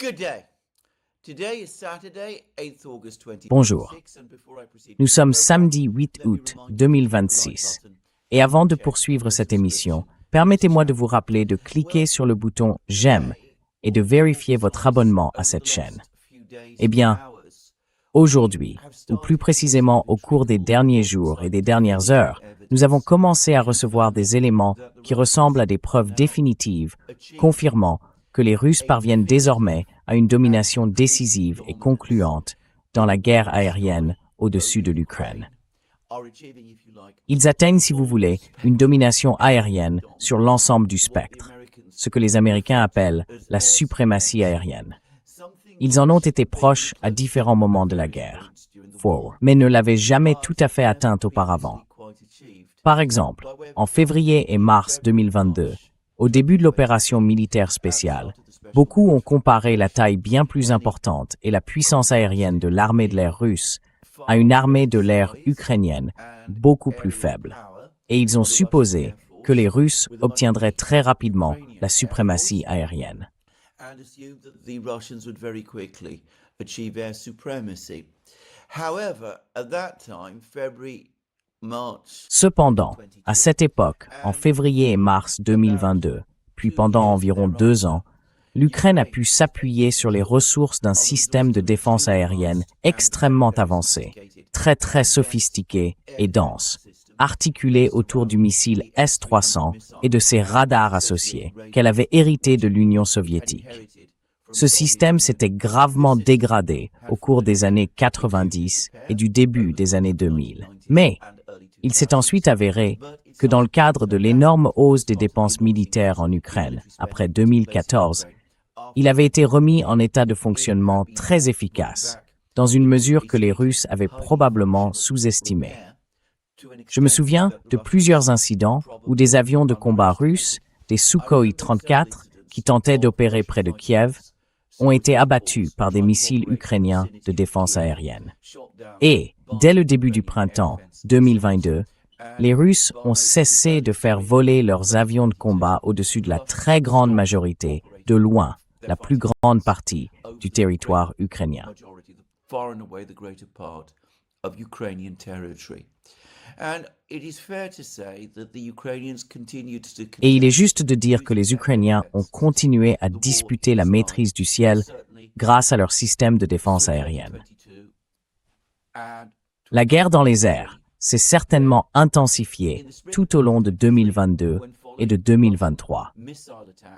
Good day. Today is Saturday, 8th August Bonjour. 2026, and before I proceed Nous with the sommes program, samedi 8 let me août remind you to hit the 2026. like button Et avant de and check poursuivre the cette subscription émission, permettez-moi de vous channel. rappeler de cliquer Well, sur le bouton « J'aime » today, et de all vérifier the votre sites abonnement à over cette the chaîne. last few days Eh and bien, hours, we aujourd'hui, have ou plus started précisément au cours des derniers jours et des dernières heures, nous avons commencé à recevoir des éléments qui ressemblent à des preuves définitives, confirmant que les Russes parviennent désormais à une domination décisive et concluante dans la guerre aérienne au-dessus de l'Ukraine. Ils atteignent, si vous voulez, une domination aérienne sur l'ensemble du spectre, ce que les Américains appellent la suprématie aérienne. Ils en ont été proches à différents moments de la guerre, mais ne l'avaient jamais tout à fait atteinte auparavant. Par exemple, en février et mars 2022, au début de l'opération militaire spéciale, beaucoup ont comparé la taille bien plus importante et la puissance aérienne de l'armée de l'air russe à une armée de l'air ukrainienne beaucoup plus faible, et ils ont supposé que les Russes obtiendraient très rapidement la suprématie aérienne. And assumed that the Russians would very quickly achieve air supremacy. However, at that time, March. Cependant, à cette époque, en février et mars 2022, puis pendant environ 2 ans, l'Ukraine a pu s'appuyer sur les ressources d'un système de défense aérienne extrêmement avancé, très sophistiqué et dense, articulé autour du missile S-300 et de ses radars associés qu'elle avait hérité de l'Union soviétique. Ce système s'était gravement dégradé au cours des années 90 et du début des années 2000. Mais il s'est ensuite avéré que dans le cadre de l'énorme hausse des dépenses militaires en Ukraine après 2014, il avait été remis en état de fonctionnement très efficace, dans une mesure que les Russes avaient probablement sous-estimée. Je me souviens de plusieurs incidents où des avions de combat russes, des Sukhoi 34, qui tentaient d'opérer près de Kiev, ont été abattus par des missiles ukrainiens de défense aérienne. Et, dès le début du printemps 2022, les Russes ont cessé de faire voler leurs avions de combat au-dessus de la très grande majorité, de loin, la plus grande partie du territoire ukrainien. Et il est juste de dire que les Ukrainiens ont continué à disputer la maîtrise du ciel grâce à leur système de défense aérienne. La guerre dans les airs s'est certainement intensifiée tout au long de 2022 et de 2023.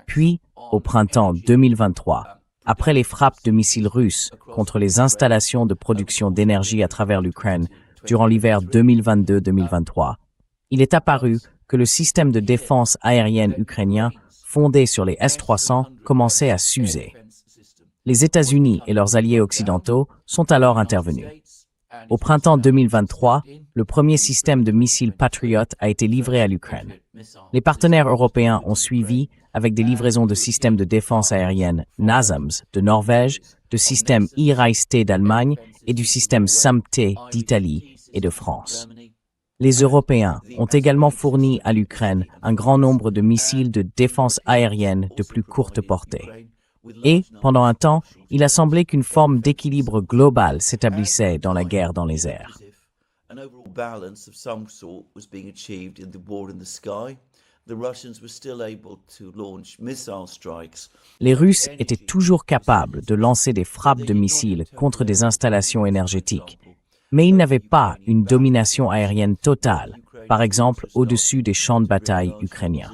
Puis, au printemps 2023, après les frappes de missiles russes contre les installations de production d'énergie à travers l'Ukraine durant l'hiver 2022-2023, il est apparu que le système de défense aérienne ukrainien, fondé sur les S-300, commençait à s'user. Les États-Unis et leurs alliés occidentaux sont alors intervenus. Au printemps 2023, le premier système de missiles Patriot a été livré à l'Ukraine. Les partenaires européens ont suivi avec des livraisons de systèmes de défense aérienne NASAMS de Norvège, de systèmes IRIS-T d'Allemagne et du système SAM-T d'Italie et de France. Les Européens ont également fourni à l'Ukraine un grand nombre de missiles de défense aérienne de plus courte portée. Et, pendant un temps, il a semblé qu'une forme d'équilibre global s'établissait dans la guerre dans les airs. Les Russes étaient toujours capables de lancer des frappes de missiles contre des installations énergétiques, mais ils n'avaient pas une domination aérienne totale, par exemple au-dessus des champs de bataille ukrainiens.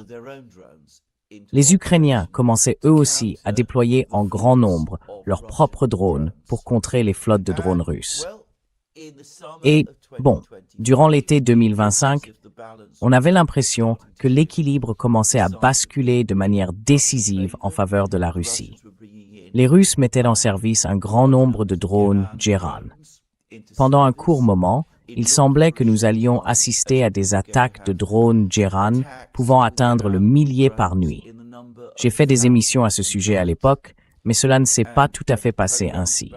Les Ukrainiens commençaient eux aussi à déployer en grand nombre leurs propres drones pour contrer les flottes de drones russes. Et, bon, durant l'été 2025, on avait l'impression que l'équilibre commençait à basculer de manière décisive en faveur de la Russie. Les Russes mettaient en service un grand nombre de drones Geran. Pendant un court moment, il semblait que nous allions assister à des attaques de drones Geran pouvant atteindre le millier par nuit. J'ai fait des émissions à ce sujet à l'époque, mais cela ne s'est pas tout à fait passé ainsi.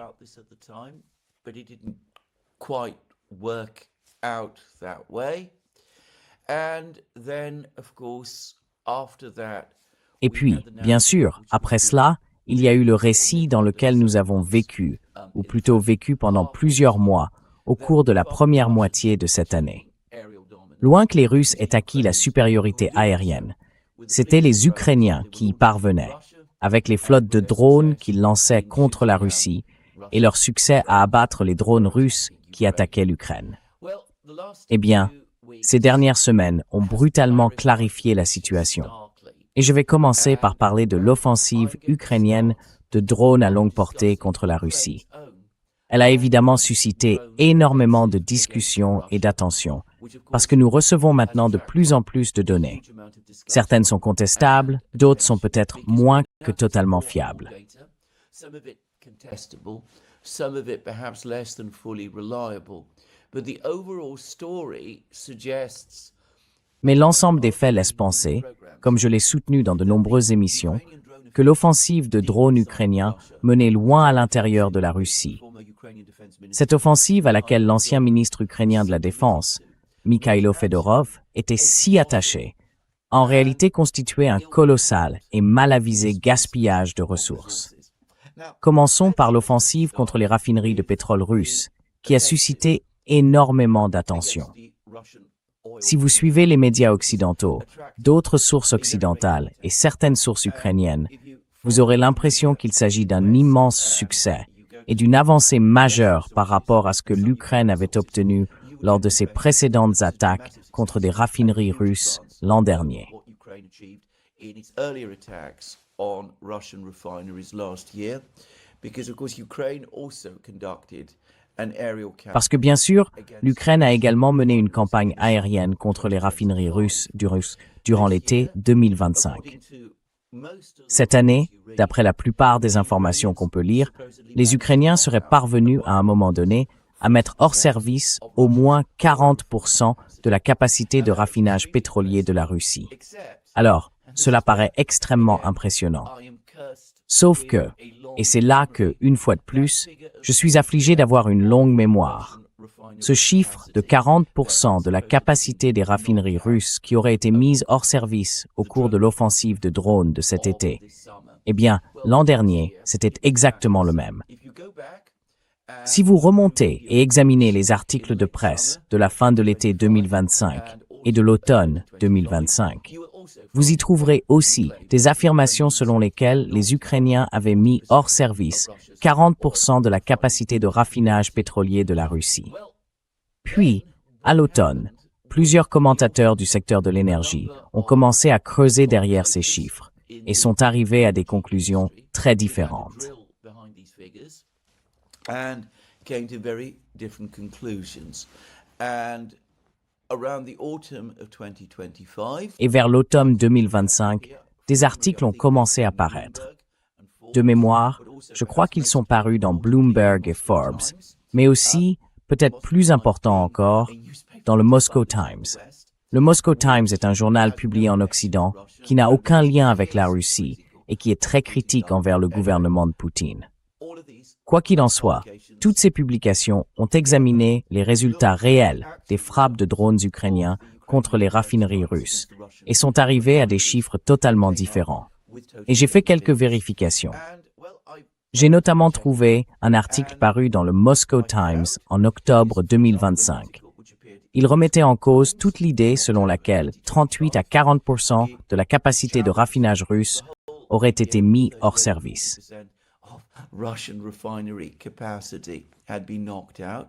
Et puis, bien sûr, après cela, il y a eu le récit dans lequel nous avons vécu, ou plutôt vécu pendant plusieurs mois, au cours de la première moitié de cette année. Loin que les Russes aient acquis la supériorité aérienne, c'étaient les Ukrainiens qui y parvenaient, avec les flottes de drones qu'ils lançaient contre la Russie et leur succès à abattre les drones russes qui attaquaient l'Ukraine. Eh bien, ces dernières semaines ont brutalement clarifié la situation. Et je vais commencer par parler de l'offensive ukrainienne de drones à longue portée contre la Russie. Elle a évidemment suscité énormément de discussions et d'attention, parce que nous recevons maintenant de plus en plus de données. Certaines sont contestables, d'autres sont peut-être moins que totalement fiables. Mais l'ensemble des faits laisse penser, comme je l'ai soutenu dans de nombreuses émissions, que l'offensive de drones ukrainiens menait loin à l'intérieur de la Russie. Cette offensive à laquelle l'ancien ministre ukrainien de la Défense, Mikhailo Fedorov, était si attaché, en réalité constituait un colossal et mal avisé gaspillage de ressources. Commençons par l'offensive contre les raffineries de pétrole russes, qui a suscité énormément d'attention. Si vous suivez les médias occidentaux, d'autres sources occidentales et certaines sources ukrainiennes, vous aurez l'impression qu'il s'agit d'un immense succès et d'une avancée majeure par rapport à ce que l'Ukraine avait obtenu lors de ses précédentes attaques contre des raffineries russes l'an dernier. Parce que bien sûr, l'Ukraine a également mené une campagne aérienne contre les raffineries russes durant l'été 2025. Cette année, d'après la plupart des informations qu'on peut lire, les Ukrainiens seraient parvenus à un moment donné à mettre hors service au moins 40% de la capacité de raffinage pétrolier de la Russie. Alors, cela paraît extrêmement impressionnant. Sauf que, et c'est là que, une fois de plus, je suis affligé d'avoir une longue mémoire. Ce chiffre de 40% de la capacité des raffineries russes qui auraient été mises hors service au cours de l'offensive de drones de cet été, eh bien, l'an dernier, c'était exactement le même. Si vous remontez et examinez les articles de presse de la fin de l'été 2025 et de l'automne 2025, vous y trouverez aussi des affirmations selon lesquelles les Ukrainiens avaient mis hors service 40% de la capacité de raffinage pétrolier de la Russie. Puis, à l'automne, plusieurs commentateurs du secteur de l'énergie ont commencé à creuser derrière ces chiffres et sont arrivés à des conclusions très différentes. Et vers l'automne 2025, des articles ont commencé à paraître. De mémoire, je crois qu'ils sont parus dans Bloomberg et Forbes, mais aussi, peut-être plus important encore, dans le Moscow Times. Le Moscow Times est un journal publié en Occident qui n'a aucun lien avec la Russie et qui est très critique envers le gouvernement de Poutine. Quoi qu'il en soit, toutes ces publications ont examiné les résultats réels des frappes de drones ukrainiens contre les raffineries russes et sont arrivées à des chiffres totalement différents. Et j'ai fait quelques vérifications. J'ai notamment trouvé un article paru dans le Moscow Times en octobre 2025. Il remettait en cause toute l'idée selon laquelle 38 à 40% de la capacité de raffinage russe aurait été mis hors service. Russian refinery capacity had been knocked out.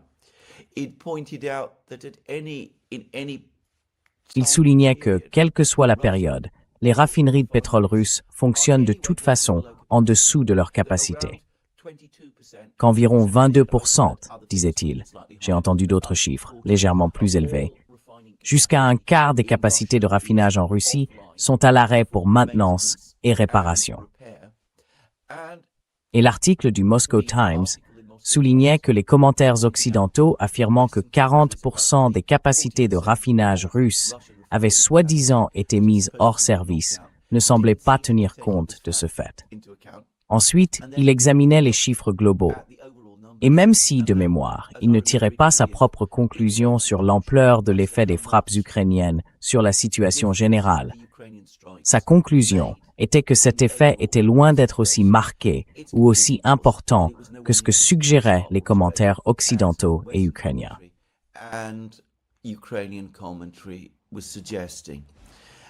It pointed out that Il soulignait que, quelle que soit la période, les raffineries de pétrole russes fonctionnent de toute façon en dessous de leur capacité. Qu'environ 22%, disait-il, j'ai entendu d'autres chiffres, légèrement plus élevés, jusqu'à un quart des capacités de raffinage en Russie sont à l'arrêt pour maintenance et réparation. Et l'article du Moscow Times soulignait que les commentaires occidentaux affirmant que 40% des capacités de raffinage russes avaient soi-disant été mises hors service ne semblaient pas tenir compte de ce fait. Ensuite, il examinait les chiffres globaux. Et même si, de mémoire, il ne tirait pas sa propre conclusion sur l'ampleur de l'effet des frappes ukrainiennes sur la situation générale, sa conclusion était que cet effet était loin d'être aussi marqué ou aussi important que ce que suggéraient les commentaires occidentaux et ukrainiens. And Ukrainian commentary was suggesting.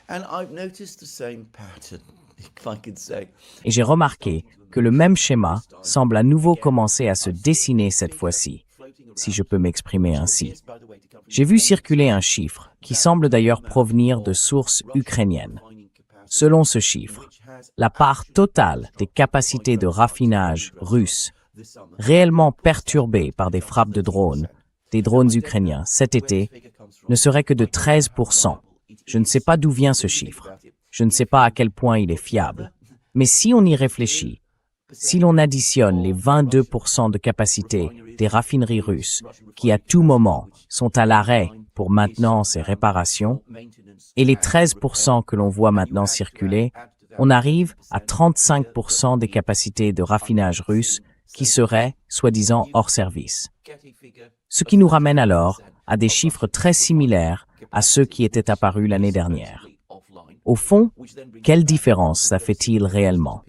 And I've noticed the same pattern, if I could say. Et j'ai remarqué que le même schéma semble à nouveau commencer à se dessiner cette fois-ci, si je peux m'exprimer ainsi. J'ai vu circuler un chiffre qui semble d'ailleurs provenir de sources ukrainiennes. Selon ce chiffre, la part totale des capacités de raffinage russes réellement perturbées par des frappes de drones, des drones ukrainiens cet été, ne serait que de 13%. Je ne sais pas d'où vient ce chiffre. Je ne sais pas à quel point il est fiable. Mais si on y réfléchit, si l'on additionne les 22% de capacité des raffineries russes qui à tout moment sont à l'arrêt pour maintenance et réparation, et les 13% que l'on voit maintenant circuler, on arrive à 35% des capacités de raffinage russes qui seraient, soi-disant, hors service. Ce qui nous ramène alors à des chiffres très similaires à ceux qui étaient apparus l'année dernière. Au fond, quelle différence ça fait-il réellement?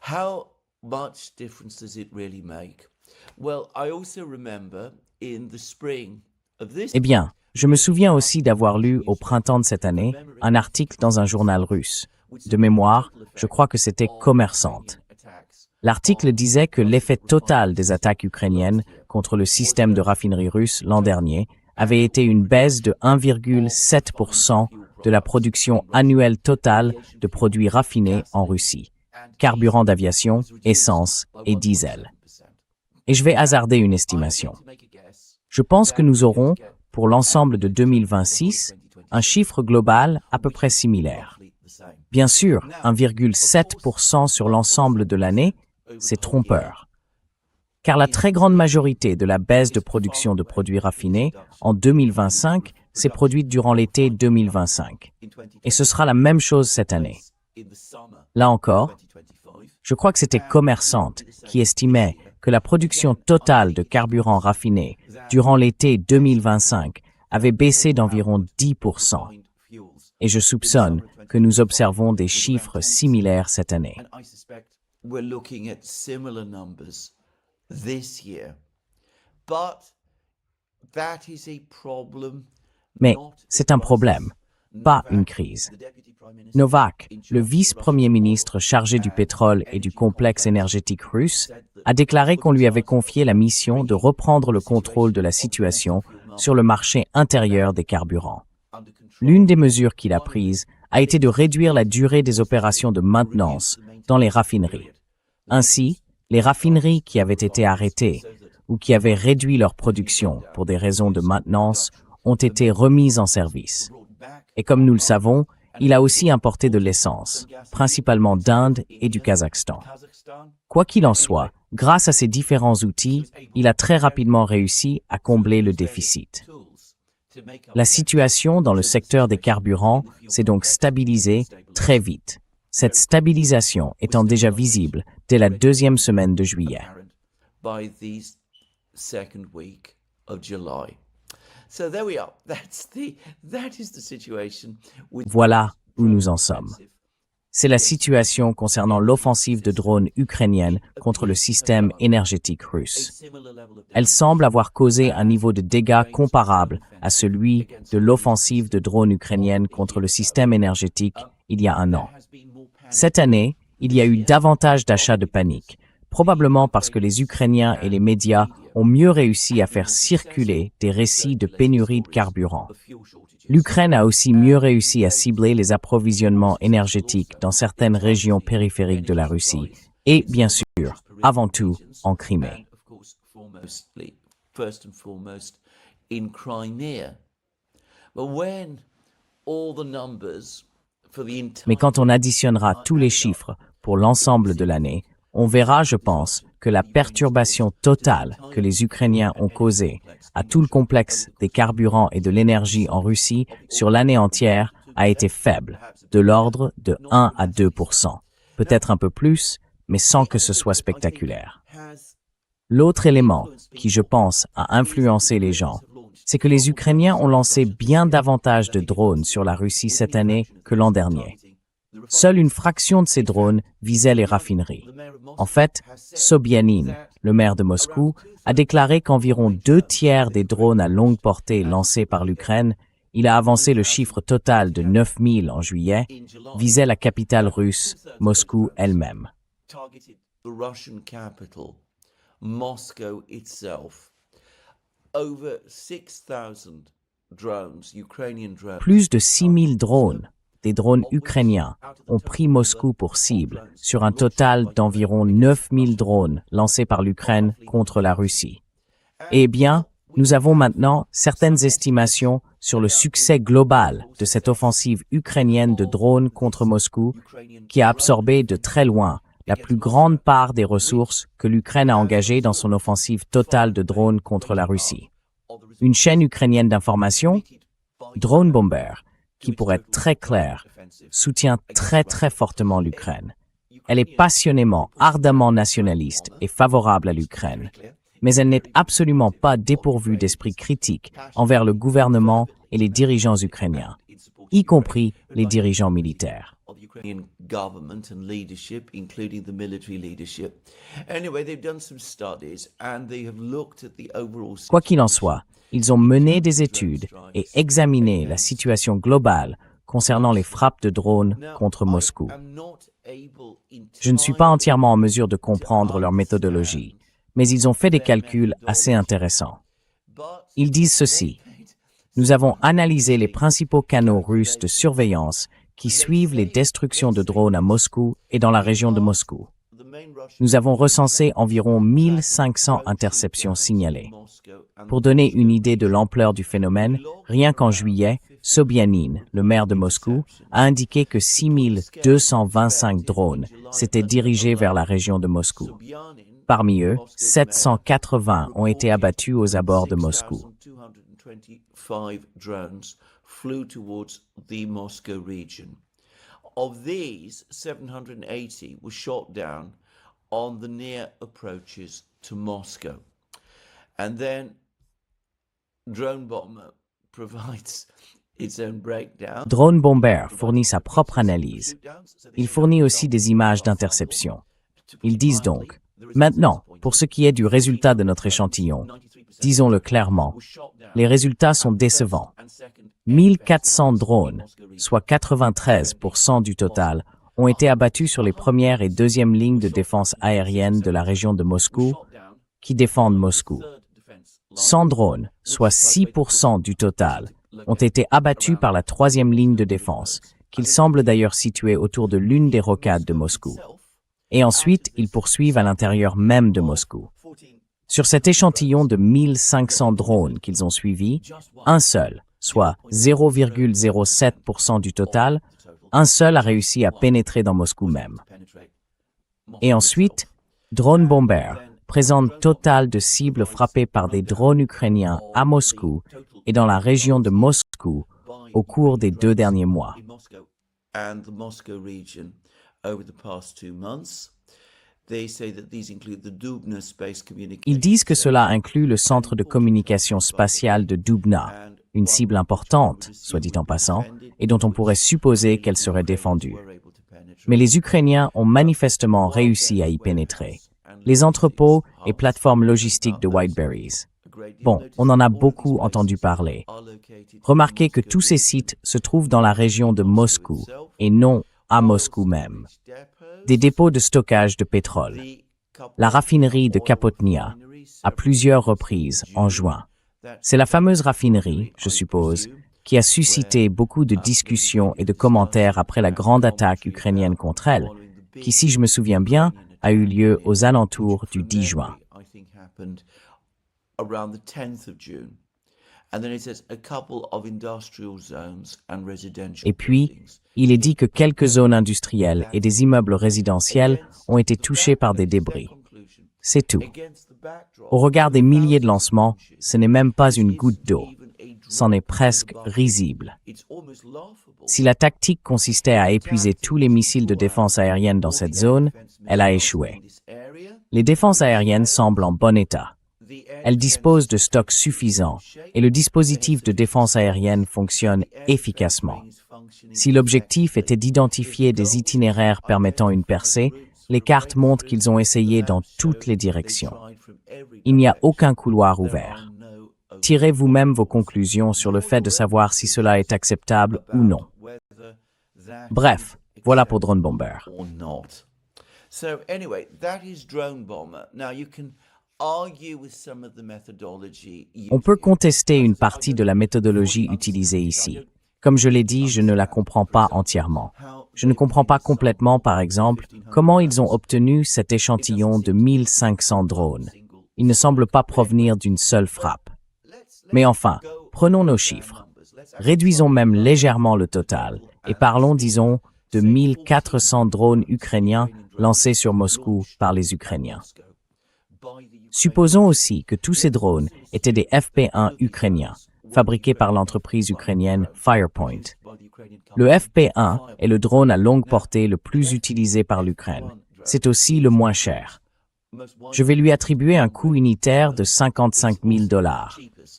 How much difference does it really make? Well, I also remember in the spring of this. Eh bien, je me souviens aussi d'avoir lu au printemps de cette année un article dans un journal russe. De mémoire, je crois que c'était Commerçante. L'article disait que l'effet total des attaques ukrainiennes contre le système de raffinerie russe l'an dernier avait été une baisse de 1,7% de la production annuelle totale de produits raffinés en Russie, carburant d'aviation, essence et diesel. Et je vais hasarder une estimation. Je pense que nous aurons, pour l'ensemble de 2026, un chiffre global à peu près similaire. Bien sûr, 1,7% sur l'ensemble de l'année, c'est trompeur. Car la très grande majorité de la baisse de production de produits raffinés en 2025 s'est produite durant l'été 2025. Et ce sera la même chose cette année. Là encore, je crois que c'était Commerçante qui estimait que la production totale de carburant raffiné durant l'été 2025 avait baissé d'environ 10%. Et je soupçonne que nous observons des chiffres similaires cette année. We're looking at similar numbers this year. But that is a problem. Mais c'est un problème, pas une crise. Novak, le vice-premier ministre chargé du pétrole et du complexe énergétique russe, a déclaré qu'on lui avait confié la mission de reprendre le contrôle de la situation sur le marché intérieur des carburants. L'une des mesures qu'il a prises a été de réduire la durée des opérations de maintenance dans les raffineries. Ainsi, les raffineries qui avaient été arrêtées ou qui avaient réduit leur production pour des raisons de maintenance ont été remises en service. Et comme nous le savons, il a aussi importé de l'essence, principalement d'Inde et du Kazakhstan. Quoi qu'il en soit, grâce à ces différents outils, il a très rapidement réussi à combler le déficit. La situation dans le secteur des carburants s'est donc stabilisée très vite. Cette stabilisation étant déjà visible dès la deuxième semaine de juillet. Voilà où nous en sommes. C'est la situation concernant l'offensive de drones ukrainienne contre le système énergétique russe. Elle semble avoir causé un niveau de dégâts comparable à celui de l'offensive de drones ukrainienne contre le système énergétique il y a un an. Cette année, il y a eu davantage d'achats de panique, probablement parce que les Ukrainiens et les médias ont mieux réussi à faire circuler des récits de pénurie de carburant. L'Ukraine a aussi mieux réussi à cibler les approvisionnements énergétiques dans certaines régions périphériques de la Russie et, bien sûr, avant tout, en Crimée. Mais quand on additionnera tous les chiffres pour l'ensemble de l'année, on verra, je pense, que la perturbation totale que les Ukrainiens ont causée à tout le complexe des carburants et de l'énergie en Russie sur l'année entière a été faible, de l'ordre de 1 à 2%, peut-être un peu plus, mais sans que ce soit spectaculaire. L'autre élément qui, je pense, a influencé les gens, c'est que les Ukrainiens ont lancé bien davantage de drones sur la Russie cette année que l'an dernier. Seule une fraction de ces drones visait les raffineries. En fait, Sobyanin, le maire de Moscou, a déclaré qu'environ 2/3 des drones à longue portée lancés par l'Ukraine, il a avancé le chiffre total de 9000 en juillet, visaient la capitale russe, Moscou elle-même. The Russian capital, Moscow itself. Over 6,000 drones, Ukrainian drones. Plus de 6000 drones, des drones ukrainiens, ont pris Moscou pour cible, sur un total d'environ 9000 drones lancés par l'Ukraine contre la Russie. Eh bien, nous avons maintenant certaines estimations sur le succès global de cette offensive ukrainienne de drones contre Moscou, qui a absorbé de très loin la plus grande part des ressources que l'Ukraine a engagées dans son offensive totale de drones contre la Russie. Une chaîne ukrainienne d'information, Drone Bomber, qui pour être très clair, soutient très fortement l'Ukraine. Elle est passionnément, ardemment nationaliste et favorable à l'Ukraine, mais elle n'est absolument pas dépourvue d'esprit critique envers le gouvernement et les dirigeants ukrainiens, y compris les dirigeants militaires. Ukrainian government and leadership, including the military leadership. Anyway, they've done some studies and they have looked at the overall. Quoi qu'il en soit, ils ont mené des études et examiné la situation globale concernant les frappes de drones contre Moscou. Je ne suis pas entièrement en mesure de comprendre leur méthodologie, mais ils ont fait des calculs assez intéressants. Ils disent ceci: nous avons analysé les principaux canaux russes de surveillance qui suivent les destructions de drones à Moscou et dans la région de Moscou. Nous avons recensé environ 1500 interceptions signalées. Pour donner une idée de l'ampleur du phénomène, rien qu'en juillet, Sobyanin, le maire de Moscou, a indiqué que 6225 drones s'étaient dirigés vers la région de Moscou. Parmi eux, 780 ont été abattus aux abords de Moscou. 625 drones flew towards the Moscow region. Of these, 780 were shot down on the near approaches to Moscow. And then Drone Bomber provides its own breakdown. Drone Bomber fournit sa propre analyse. Il fournit aussi des images d'interception. Ils disent donc: maintenant, pour ce qui est du résultat de notre échantillon, disons-le clairement, les résultats sont décevants. 1400 drones, soit 93% du total, ont été abattus sur les premières et deuxièmes lignes de défense aérienne de la région de Moscou, qui défendent Moscou. 100 drones, soit 6% du total, ont été abattus par la troisième ligne de défense, qu'ils semblent d'ailleurs situer autour de l'une des rocades de Moscou. Et ensuite, ils poursuivent à l'intérieur même de Moscou. Sur cet échantillon de 1500 drones qu'ils ont suivis, un seul, soit 0,07% du total, un seul a réussi à pénétrer dans Moscou même. Et ensuite, Drone Bomber présente total de cibles frappées par des drones ukrainiens à Moscou et dans la région de Moscou au cours des 2 derniers mois. Ils disent que cela inclut le centre de communication spatiale de Dubna, une cible importante, soit dit en passant, et dont on pourrait supposer qu'elle serait défendue. Mais les Ukrainiens ont manifestement réussi à y pénétrer. Les entrepôts et plateformes logistiques de Whiteberries. Bon, on en a beaucoup entendu parler. Remarquez que tous ces sites se trouvent dans la région de Moscou et non à Moscou même. Des dépôts de stockage de pétrole. La raffinerie de Kapotnia, à plusieurs reprises en juin. C'est la fameuse raffinerie, je suppose, qui a suscité beaucoup de discussions et de commentaires après la grande attaque ukrainienne contre elle, qui, si je me souviens bien, a eu lieu aux alentours du 10 juin. Et puis, il est dit que quelques zones industrielles et des immeubles résidentiels ont été touchés par des débris. C'est tout. Au regard des milliers de lancements, ce n'est même pas une goutte d'eau. C'en est presque risible. Si la tactique consistait à épuiser tous les missiles de défense aérienne dans cette zone, elle a échoué. Les défenses aériennes semblent en bon état. Elles disposent de stocks suffisants et le dispositif de défense aérienne fonctionne efficacement. Si l'objectif était d'identifier des itinéraires permettant une percée, les cartes montrent qu'ils ont essayé dans toutes les directions. Il n'y a aucun couloir ouvert. Tirez vous-même vos conclusions sur le fait de savoir si cela est acceptable ou non. Bref, voilà pour Drone Bomber. So anyway, that is Drone Bomber. Now you can argue with some of the methodology. On peut contester une partie de la méthodologie utilisée ici. Comme je l'ai dit, je ne la comprends pas entièrement. Je ne comprends pas complètement, par exemple, comment ils ont obtenu cet échantillon de 1500 drones. Il ne semble pas provenir d'une seule frappe. Mais enfin, prenons nos chiffres. Réduisons même légèrement le total et parlons, disons, de 1400 drones ukrainiens lancés sur Moscou par les Ukrainiens. Supposons aussi que tous ces drones étaient des FP1 ukrainiens, fabriqués par l'entreprise ukrainienne Firepoint. Le FP1 est le drone à longue portée le plus utilisé par l'Ukraine. C'est aussi le moins cher. Je vais lui attribuer un coût unitaire de 55 000 $.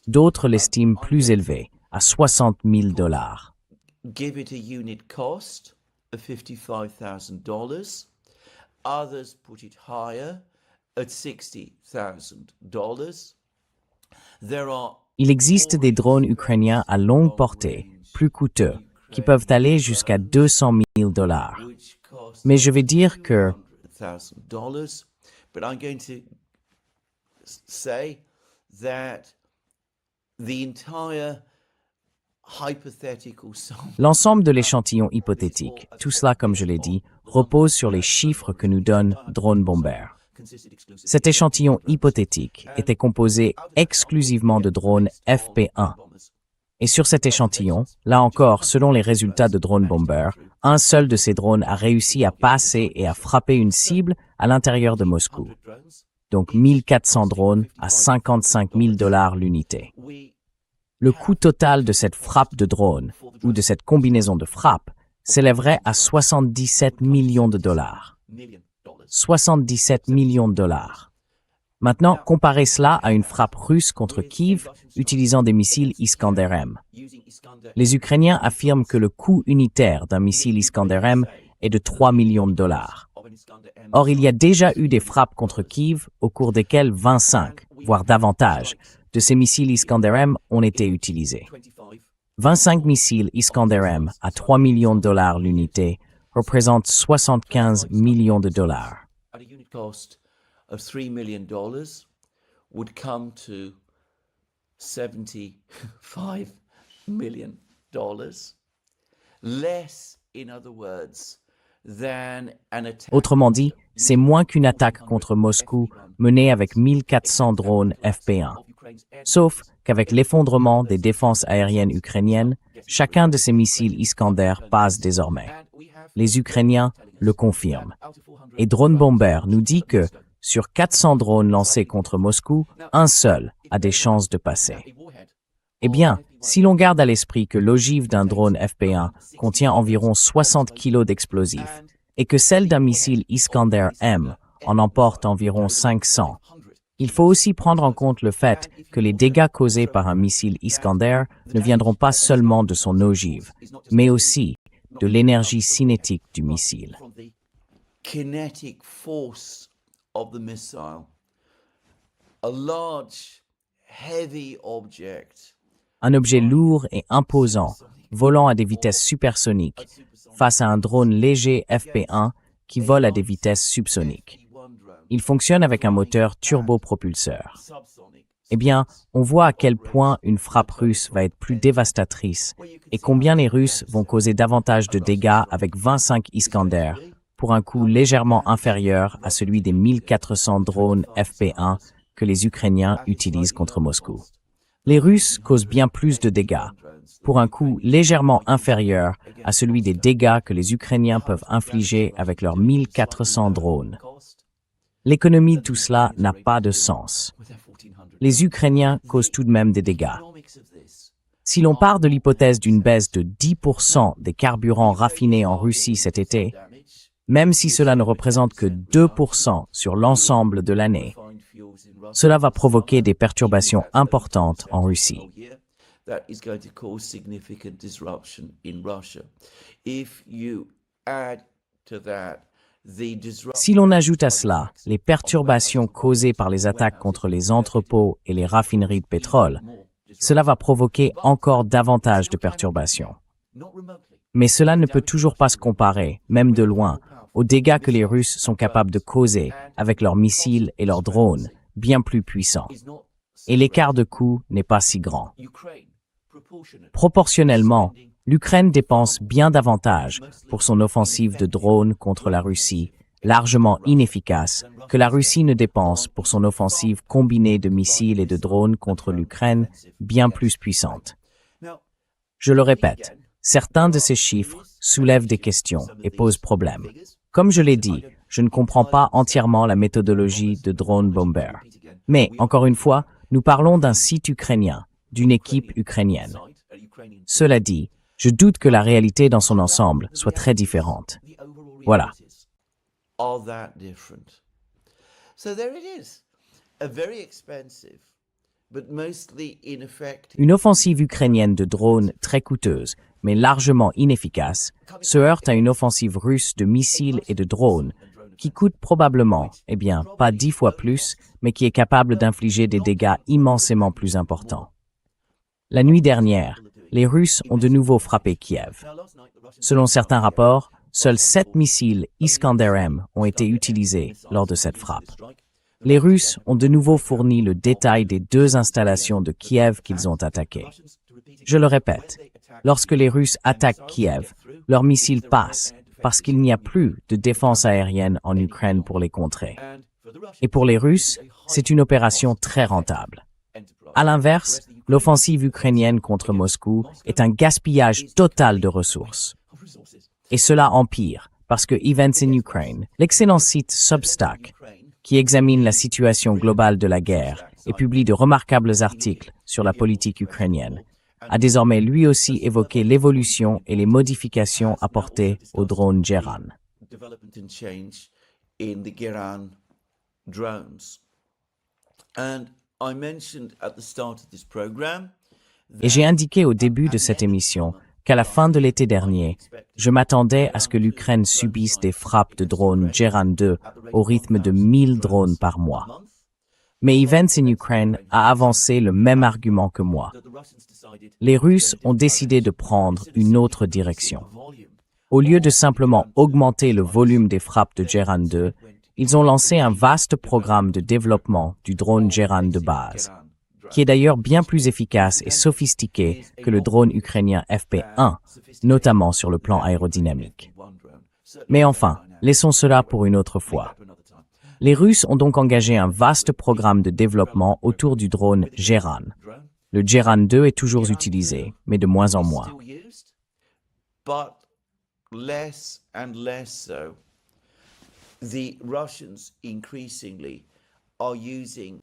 D'autres l'estiment plus élevé, à 60 000 $. Give it a unit cost of $55,000. Others put it higher at $60,000. Il existe des drones ukrainiens à longue portée, plus coûteux, qui peuvent aller jusqu'à 200 000 $. Mais je vais dire que But I'm going to say that the entire hypothetical sample. L'ensemble de l'échantillon hypothétique, tout cela, comme je l'ai dit, repose sur les chiffres que nous donne Drone Bomber. Cet échantillon hypothétique était composé exclusivement de drones FP1. Et sur cet échantillon, là encore, selon les résultats de Drone Bomber, un seul de ces drones a réussi à passer et à frapper une cible à l'intérieur de Moscou. Donc 1400 drones à 55 000 $ l'unité. Le coût total de cette frappe de drone, ou de cette combinaison de frappes, s'élèverait à 77 millions de dollars. 77 millions de dollars. Maintenant, comparez cela à une frappe russe contre Kiev utilisant des missiles Iskander-M. Les Ukrainiens affirment que le coût unitaire d'un missile Iskander-M est de 3 millions de dollars. Or, il y a déjà eu des frappes contre Kiev au cours desquelles 25, voire davantage, de ces missiles Iskander-M ont été utilisés. 25 missiles Iskander-M à 3 millions de dollars l'unité représentent 75 millions de dollars. Of $3 million would come to $75 million. Less, in other words, than an attack. Autrement dit, c'est moins qu'une attaque contre Moscou menée avec 1400 drones FP1. Sauf qu'avec l'effondrement des défenses aériennes ukrainiennes, chacun de ces missiles Iskander passe désormais. Les Ukrainiens le confirment. Et Drone Bomber nous dit que sur 400 drones lancés contre Moscou, un seul a des chances de passer. Eh bien, si l'on garde à l'esprit que l'ogive d'un drone FP1 contient environ 60 kg d'explosifs et que celle d'un missile Iskander-M en emporte environ 500, il faut aussi prendre en compte le fait que les dégâts causés par un missile Iskander ne viendront pas seulement de son ogive, mais aussi de l'énergie cinétique du missile. Kinetic force of the missile. A large, heavy object. Un objet lourd et imposant, volant à des vitesses supersoniques, face à un drone léger FP1 qui vole à des vitesses subsoniques. Il fonctionne avec un moteur turbopropulseur. Eh bien, on voit à quel point une frappe russe va être plus dévastatrice et combien les Russes vont causer davantage de dégâts avec 25 Iskander pour un coût légèrement inférieur à celui des 1400 drones FP1 que les Ukrainiens utilisent contre Moscou. Les Russes causent bien plus de dégâts, pour un coût légèrement inférieur à celui des dégâts que les Ukrainiens peuvent infliger avec leurs 1400 drones. L'économie de tout cela n'a pas de sens. Les Ukrainiens causent tout de même des dégâts. Si l'on part de l'hypothèse d'une baisse de 10% des carburants raffinés en Russie cet été, même si cela ne représente que 2% sur l'ensemble de l'année, cela va provoquer des perturbations importantes en Russie. that is going to cause significant disruption in Russia. If you add to that the disruption. Si l'on ajoute à cela les perturbations causées par les attaques contre les entrepôts et les raffineries de pétrole, cela va provoquer encore davantage de perturbations. Mais cela ne peut toujours pas se comparer, même de loin, aux dégâts que les Russes sont capables de causer avec leurs missiles et leurs drones, bien plus puissants. Et l'écart de coût n'est pas si grand. Proportionnellement, l'Ukraine dépense bien davantage pour son offensive de drones contre la Russie, largement inefficace, que la Russie ne dépense pour son offensive combinée de missiles et de drones contre l'Ukraine, bien plus puissante. Je le répète, certains de ces chiffres soulèvent des questions et posent problème. Comme je l'ai dit, je ne comprends pas entièrement la méthodologie de Drone Bomber. Mais, encore une fois, nous parlons d'un site ukrainien, d'une équipe ukrainienne. Cela dit, je doute que la réalité dans son ensemble soit très différente. Voilà. Are that different. So there it is, a very expensive, but mostly ineffective. Une offensive ukrainienne de drones très coûteuse, mais largement inefficace, se heurte à une offensive russe de missiles et de drones qui coûte probablement, pas 10 fois plus, mais qui est capable d'infliger des dégâts immensément plus importants. La nuit dernière, les Russes ont de nouveau frappé Kiev. Selon certains rapports, seuls 7 missiles Iskander-M ont été utilisés lors de cette frappe. Les Russes ont de nouveau fourni le détail des 2 installations de Kiev qu'ils ont attaquées. Je le répète, lorsque les Russes attaquent Kiev, leurs missiles passent parce qu'il n'y a plus de défense aérienne en Ukraine pour les contrer. Et pour les Russes, c'est une opération très rentable. À l'inverse, l'offensive ukrainienne contre Moscou est un gaspillage total de ressources. Et cela empire, parce que Events in Ukraine, l'excellent site Substack, qui examine la situation globale de la guerre et publie de remarquables articles sur la politique ukrainienne, a désormais lui aussi évoqué l'évolution et les modifications apportées au drone Geran. Et j'ai indiqué au début de cette émission qu'à la fin de l'été dernier, je m'attendais à ce que l'Ukraine subisse des frappes de drones Geran 2 au rythme de 1000 drones par mois. Mais Events in Ukraine a avancé le même argument que moi. Les Russes ont décidé de prendre une autre direction. Au lieu de simplement augmenter le volume des frappes de Geran 2, ils ont lancé un vaste programme de développement du drone Geran de base, qui est d'ailleurs bien plus efficace et sophistiqué que le drone ukrainien FP1, notamment sur le plan aérodynamique. Mais enfin, laissons cela pour une autre fois. Les Russes ont donc engagé un vaste programme de développement autour du drone Geran. Le Geran 2 est toujours utilisé, mais de moins en moins.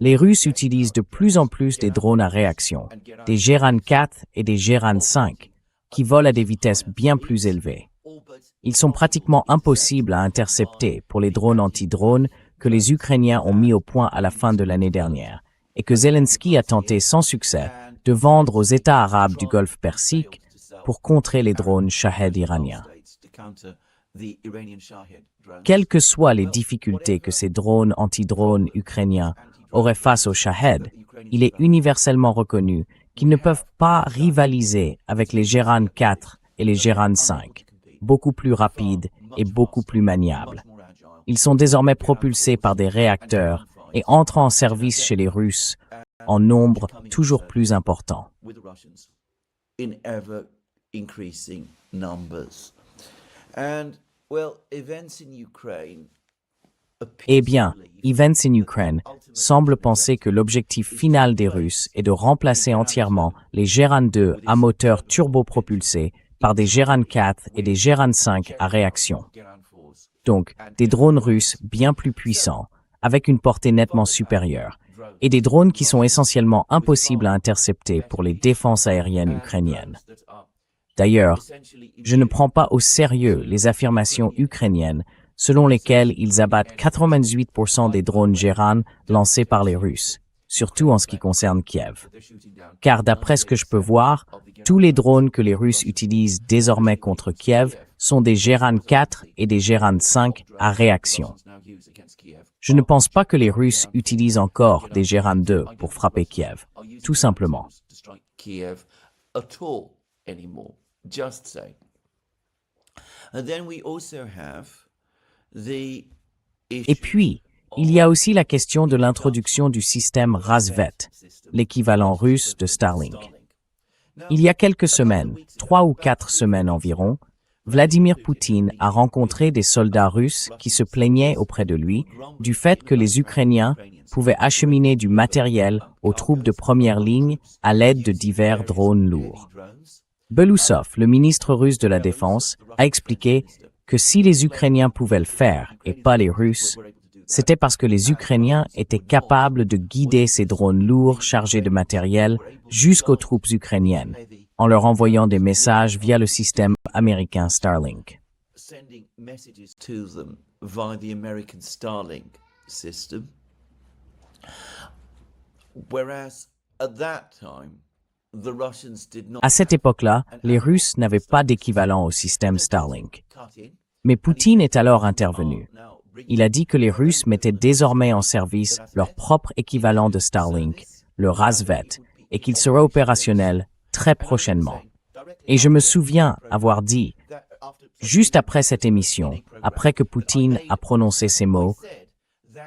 Les Russes utilisent de plus en plus des drones à réaction, des Geran 4 et des Geran 5, qui volent à des vitesses bien plus élevées. Ils sont pratiquement impossibles à intercepter pour les drones anti-drones que les Ukrainiens ont mis au point à la fin de l'année dernière, et que Zelensky a tenté sans succès de vendre aux États arabes du Golfe Persique pour contrer les drones Shahed iraniens. Quelles que soient les difficultés que ces drones anti-drones ukrainiens auraient face aux Shahed, il est universellement reconnu qu'ils ne peuvent pas rivaliser avec les Geran 4 et les Geran 5, beaucoup plus rapides et beaucoup plus maniables. Ils sont désormais propulsés par des réacteurs et entrent en service chez les Russes en nombre toujours plus important. Eh bien, Events in Ukraine semble penser que l'objectif final des Russes est de remplacer entièrement les Geran 2 à moteur turbopropulsé par des Geran 4 et des Geran 5 à réaction. Donc, des drones russes bien plus puissants, avec une portée nettement supérieure, et des drones qui sont essentiellement impossibles à intercepter pour les défenses aériennes ukrainiennes. D'ailleurs, je ne prends pas au sérieux les affirmations ukrainiennes selon lesquelles ils abattent 98% des drones Geran lancés par les Russes, surtout en ce qui concerne Kiev. Car d'après ce que je peux voir, tous les drones que les Russes utilisent désormais contre Kiev sont des Geran 4 et des Geran 5 à réaction. Je ne pense pas que les Russes utilisent encore des Geran 2 pour frapper Kiev, tout simplement. Et puis, il y a aussi la question de l'introduction du système Razvet, l'équivalent russe de Starlink. Il y a quelques semaines, 3 ou 4 semaines environ, Vladimir Poutine a rencontré des soldats russes qui se plaignaient auprès de lui du fait que les Ukrainiens pouvaient acheminer du matériel aux troupes de première ligne à l'aide de divers drones lourds. Belousov, le ministre russe de la Défense, a expliqué que si les Ukrainiens pouvaient le faire et pas les Russes, c'était parce que les Ukrainiens étaient capables de guider ces drones lourds chargés de matériel jusqu'aux troupes ukrainiennes, en leur envoyant des messages via le système américain Starlink. À cette époque-là, les Russes n'avaient pas d'équivalent au système Starlink. Mais Poutine est alors intervenu. Il a dit que les Russes mettaient désormais en service leur propre équivalent de Starlink, le Razvet, et qu'il sera opérationnel très prochainement. Et je me souviens avoir dit, juste après cette émission, après que Poutine a prononcé ces mots,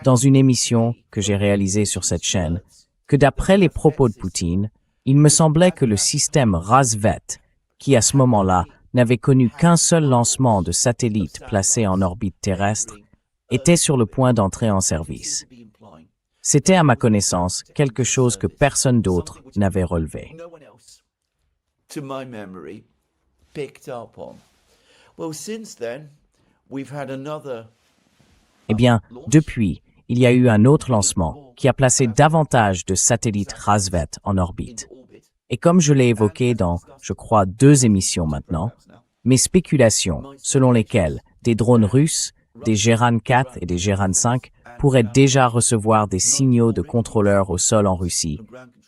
dans une émission que j'ai réalisée sur cette chaîne, que d'après les propos de Poutine, il me semblait que le système Razvet, qui à ce moment-là n'avait connu qu'un seul lancement de satellites placés en orbite terrestre, était sur le point d'entrer en service. C'était à ma connaissance quelque chose que personne d'autre n'avait relevé. Eh bien, depuis, il y a eu un autre lancement qui a placé davantage de satellites Razvet en orbite. Et comme je l'ai évoqué dans, je crois, 2 émissions maintenant, mes spéculations selon lesquelles des drones russes, des Geran 4 et des Geran 5 pourraient déjà recevoir des signaux de contrôleurs au sol en Russie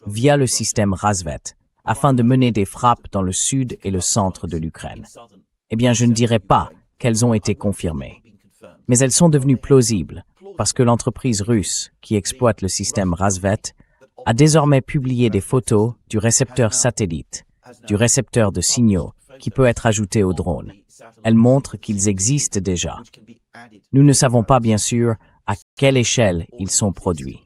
via le système Razvet afin de mener des frappes dans le sud et le centre de l'Ukraine. Eh bien, je ne dirais pas qu'elles ont été confirmées, mais elles sont devenues plausibles parce que l'entreprise russe qui exploite le système Razvet a désormais publié des photos du récepteur satellite, du récepteur de signaux qui peut être ajouté au drone. Elles montrent qu'ils existent déjà. Nous ne savons pas, bien sûr, à quelle échelle ils sont produits.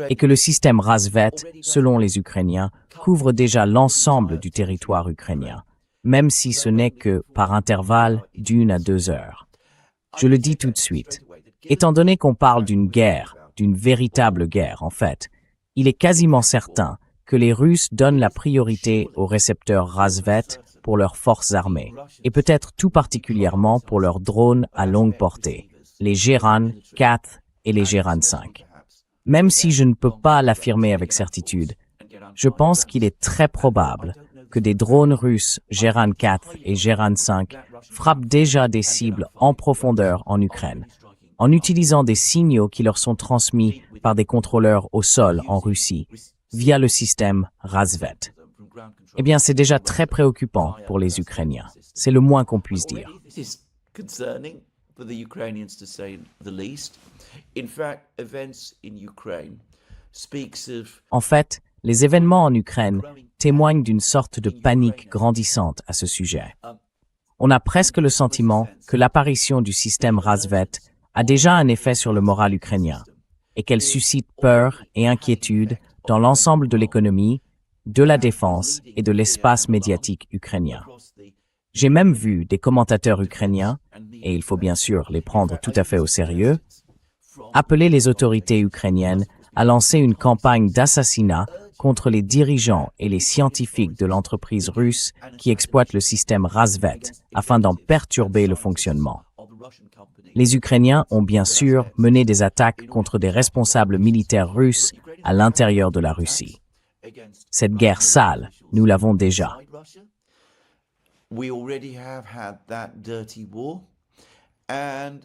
Et que le système Razvet, selon les Ukrainiens, couvre déjà l'ensemble du territoire ukrainien, même si ce n'est que par intervalle d'1 à 2 heures. Je le dis tout de suite. Étant donné qu'on parle d'une guerre, d'une véritable guerre en fait, il est quasiment certain que les Russes donnent la priorité aux récepteurs Razvet pour leurs forces armées, et peut-être tout particulièrement pour leurs drones à longue portée, les Geran 4 et les Geran 5. Même si je ne peux pas l'affirmer avec certitude, je pense qu'il est très probable que des drones russes Geran 4 et Geran 5 frappent déjà des cibles en profondeur en Ukraine, en utilisant des signaux qui leur sont transmis par des contrôleurs au sol en Russie, via le système Razvet. Eh bien, c'est déjà très préoccupant pour les Ukrainiens. C'est le moins qu'on puisse dire. En fait, les événements en Ukraine témoignent d'une sorte de panique grandissante à ce sujet. On a presque le sentiment que l'apparition du système Razvet a déjà un effet sur le moral ukrainien et qu'elle suscite peur et inquiétude dans l'ensemble de l'économie, de la défense et de l'espace médiatique ukrainien. J'ai même vu des commentateurs ukrainiens, et il faut bien sûr les prendre tout à fait au sérieux, appeler les autorités ukrainiennes à lancer une campagne d'assassinat contre les dirigeants et les scientifiques de l'entreprise russe qui exploite le système Razvet afin d'en perturber le fonctionnement. Les Ukrainiens ont bien sûr mené des attaques contre des responsables militaires russes à l'intérieur de la Russie. Cette guerre sale, nous l'avons déjà. we already have had that dirty war, and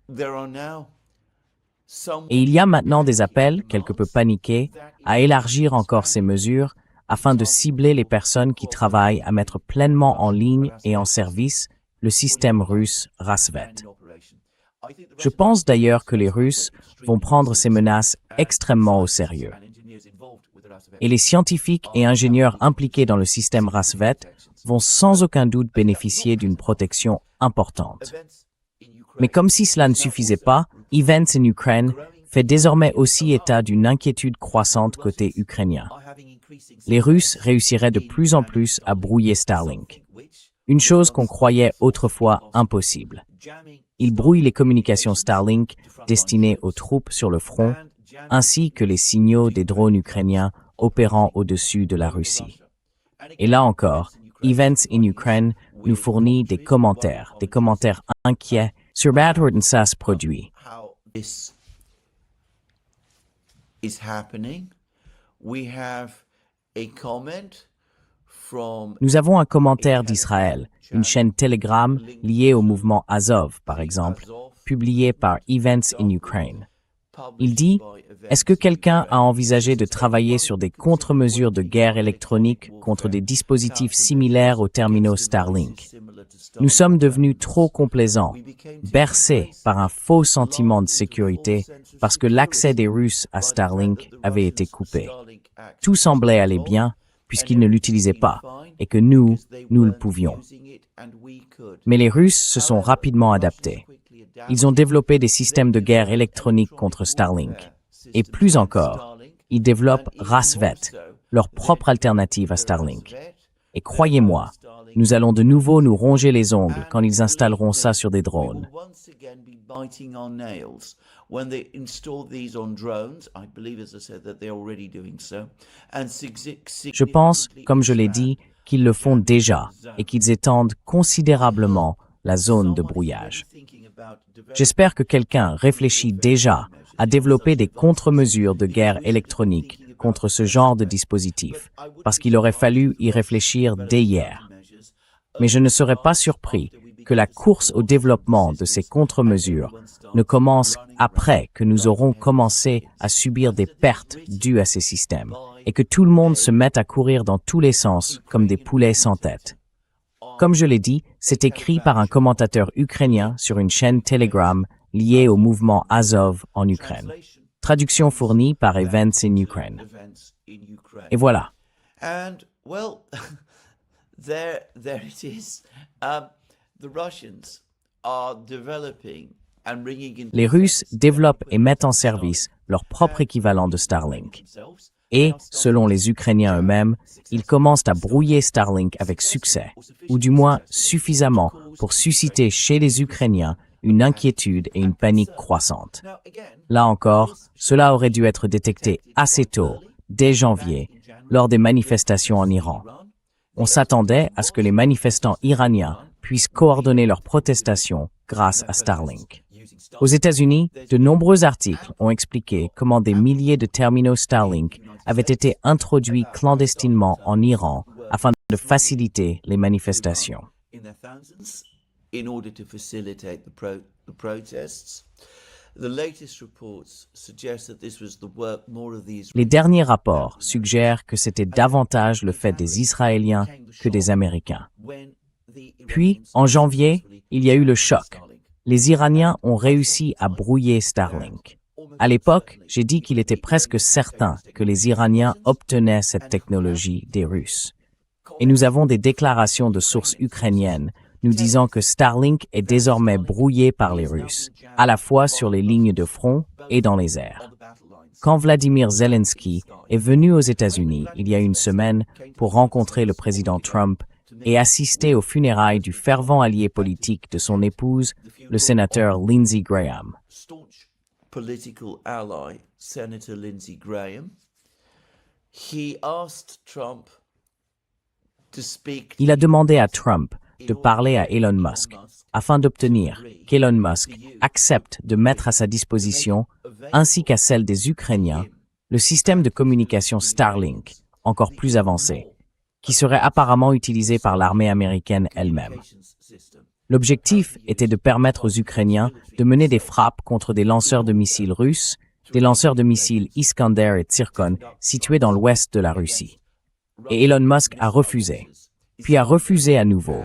there are now Et il y a maintenant des appels, quelque peu paniqués, à élargir encore ces mesures afin de cibler les personnes qui travaillent à mettre pleinement en ligne et en service le système russe Rasvet. Je pense d'ailleurs que les Russes vont prendre ces menaces extrêmement au sérieux. Et les scientifiques et ingénieurs impliqués dans le système Rasvet vont sans aucun doute bénéficier d'une protection importante. Mais comme si cela ne suffisait pas, Events in Ukraine fait désormais aussi état d'une inquiétude croissante côté ukrainien. Les Russes réussiraient de plus en plus à brouiller Starlink, une chose qu'on croyait autrefois impossible. Ils brouillent les communications Starlink destinées aux troupes sur le front, ainsi que les signaux des drones ukrainiens opérant au-dessus de la Russie. Et là encore, Events in Ukraine nous fournit des commentaires inquiets sur Badwarden SAS produit. This is happening. We have a comment from Nous avons un commentaire d'Israël, une chaîne Telegram liée au mouvement Azov, par exemple, publié par Events in Ukraine. Il dit « Est-ce que quelqu'un a envisagé de travailler sur des contre-mesures de guerre électronique contre des dispositifs similaires aux terminaux Starlink? Nous sommes devenus trop complaisants, bercés par un faux sentiment de sécurité parce que l'accès des Russes à Starlink avait été coupé. Tout semblait aller bien puisqu'ils ne l'utilisaient pas et que nous le pouvions. Mais les Russes se sont rapidement adaptés. Ils ont développé des systèmes de guerre électronique contre Starlink. Et plus encore, ils développent Rasvet, leur propre alternative à Starlink. Et croyez-moi, nous allons de nouveau nous ronger les ongles quand ils installeront ça sur des drones. Je pense, comme je l'ai dit, qu'ils le font déjà et qu'ils étendent considérablement la zone de brouillage. J'espère que quelqu'un réfléchit déjà à développer des contre-mesures de guerre électronique contre ce genre de dispositif, parce qu'il aurait fallu y réfléchir dès hier. Mais je ne serais pas surpris que la course au développement de ces contre-mesures ne commence après que nous aurons commencé à subir des pertes dues à ces systèmes et que tout le monde se mette à courir dans tous les sens comme des poulets sans tête. Comme je l'ai dit, c'est écrit par un commentateur ukrainien sur une chaîne Telegram liée au mouvement Azov en Ukraine. Traduction fournie par Events in Ukraine. Et voilà. And well, there it is. The Russians are developing and bringing in. Les Russes développent et mettent en service leur propre équivalent de Starlink. Et, selon les Ukrainiens eux-mêmes, ils commencent à brouiller Starlink avec succès, ou du moins suffisamment pour susciter chez les Ukrainiens une inquiétude et une panique croissante. Là encore, cela aurait dû être détecté assez tôt, dès janvier, lors des manifestations en Iran. On s'attendait à ce que les manifestants iraniens puissent coordonner leurs protestations grâce à Starlink. Aux États-Unis, de nombreux articles ont expliqué comment des milliers de terminaux Starlink avaient été introduits clandestinement en Iran afin de faciliter les manifestations. In order to facilitate the protests. The latest reports suggest that this was the work more of these. Les derniers rapports suggèrent que c'était davantage le fait des Israéliens que des Américains. Puis, en janvier, il y a eu le choc. Les Iraniens ont réussi à brouiller Starlink. À l'époque, j'ai dit qu'il était presque certain que les Iraniens obtenaient cette technologie des Russes. Et nous avons des déclarations de sources ukrainiennes nous disant que Starlink est désormais brouillé par les Russes, à la fois sur les lignes de front et dans les airs. Quand Vladimir Zelensky est venu aux États-Unis il y a une semaine pour rencontrer le président Trump et assister aux funérailles du fervent allié politique de son épouse, le sénateur Lindsey Graham. Political ally, Senator Lindsey Graham, he asked Trump to speak. Il a demandé à Trump de parler à Elon Musk afin d'obtenir qu'Elon Musk accepte de mettre à sa disposition, ainsi qu'à celle des Ukrainiens, le système de communication Starlink, encore plus avancé, qui serait apparemment utilisé par l'armée américaine elle-même. L'objectif était de permettre aux Ukrainiens de mener des frappes contre des lanceurs de missiles russes, des lanceurs de missiles Iskander et Tsirkon situés dans l'ouest de la Russie. Et Elon Musk a refusé, puis a refusé à nouveau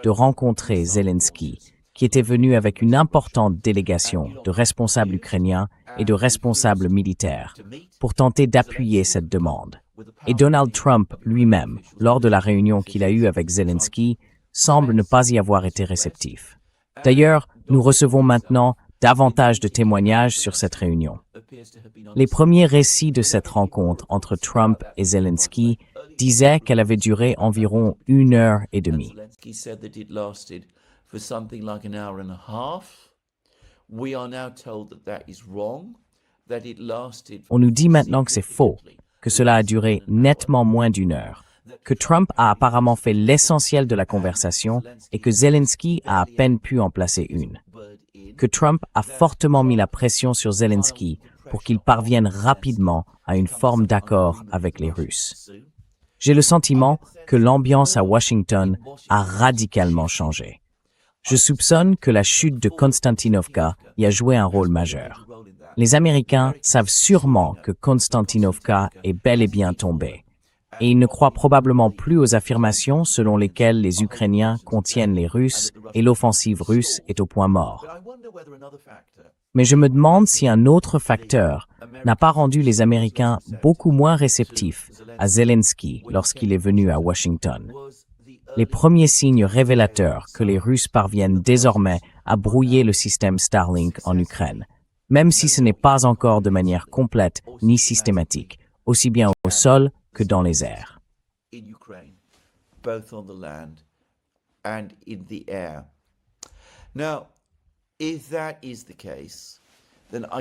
de rencontrer Zelensky, qui était venu avec une importante délégation de responsables ukrainiens et de responsables militaires pour tenter d'appuyer cette demande. Et Donald Trump lui-même, lors de la réunion qu'il a eue avec Zelensky, semble ne pas y avoir été réceptif. D'ailleurs, nous recevons maintenant davantage de témoignages sur cette réunion. Les premiers récits de cette rencontre entre Trump et Zelensky disaient qu'elle avait duré environ 1h30. On nous dit maintenant que c'est faux, que cela a duré nettement moins d'1 heure, que Trump a apparemment fait l'essentiel de la conversation et que Zelensky a à peine pu en placer une. Que Trump a fortement mis la pression sur Zelensky pour qu'il parvienne rapidement à une forme d'accord avec les Russes. J'ai le sentiment que l'ambiance à Washington a radicalement changé. Je soupçonne que la chute de Konstantinovka y a joué un rôle majeur. Les Américains savent sûrement que Konstantinovka est bel et bien tombée, et ils ne croient probablement plus aux affirmations selon lesquelles les Ukrainiens contiennent les Russes et l'offensive russe est au point mort. Mais je me demande si un autre facteur n'a pas rendu les Américains beaucoup moins réceptifs à Zelensky lorsqu'il est venu à Washington. Les premiers signes révélateurs que les Russes parviennent désormais à brouiller le système Starlink en Ukraine, même si ce n'est pas encore de manière complète ni systématique, aussi bien au sol que dans les airs.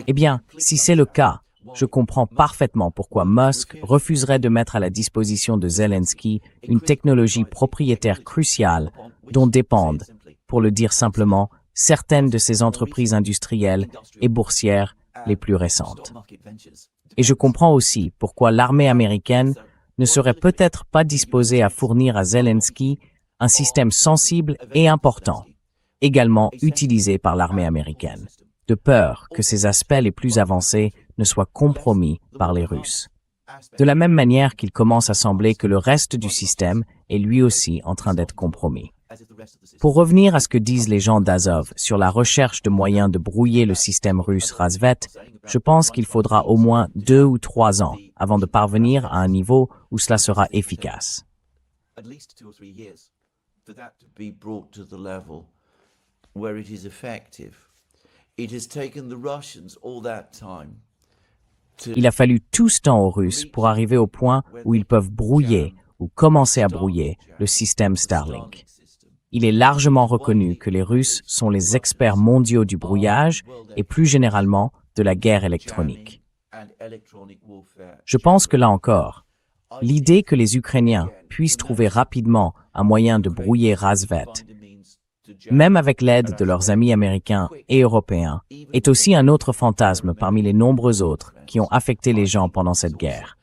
Eh bien, si c'est le cas, je comprends parfaitement pourquoi Musk refuserait de mettre à la disposition de Zelensky une technologie propriétaire cruciale dont dépendent, pour le dire simplement, certaines de ses entreprises industrielles et boursières les plus récentes. Et je comprends aussi pourquoi l'armée américaine ne serait peut-être pas disposée à fournir à Zelensky un système sensible et important, également utilisé par l'armée américaine, de peur que ses aspects les plus avancés ne soient compromis par les Russes. De la même manière qu'il commence à sembler que le reste du système est lui aussi en train d'être compromis. Pour revenir à ce que disent les gens d'Azov sur la recherche de moyens de brouiller le système russe Razvet, je pense qu'il faudra au moins 2 ou 3 ans avant de parvenir à un niveau où cela sera efficace. Il a fallu tout ce temps aux Russes pour arriver au point où ils peuvent brouiller ou commencer à brouiller le système Starlink. Il est largement reconnu que les Russes sont les experts mondiaux du brouillage et plus généralement de la guerre électronique. Je pense que là encore, l'idée que les Ukrainiens puissent trouver rapidement un moyen de brouiller Razvet, même avec l'aide de leurs amis américains et européens, est aussi un autre fantasme parmi les nombreux autres qui ont affecté les gens pendant cette guerre.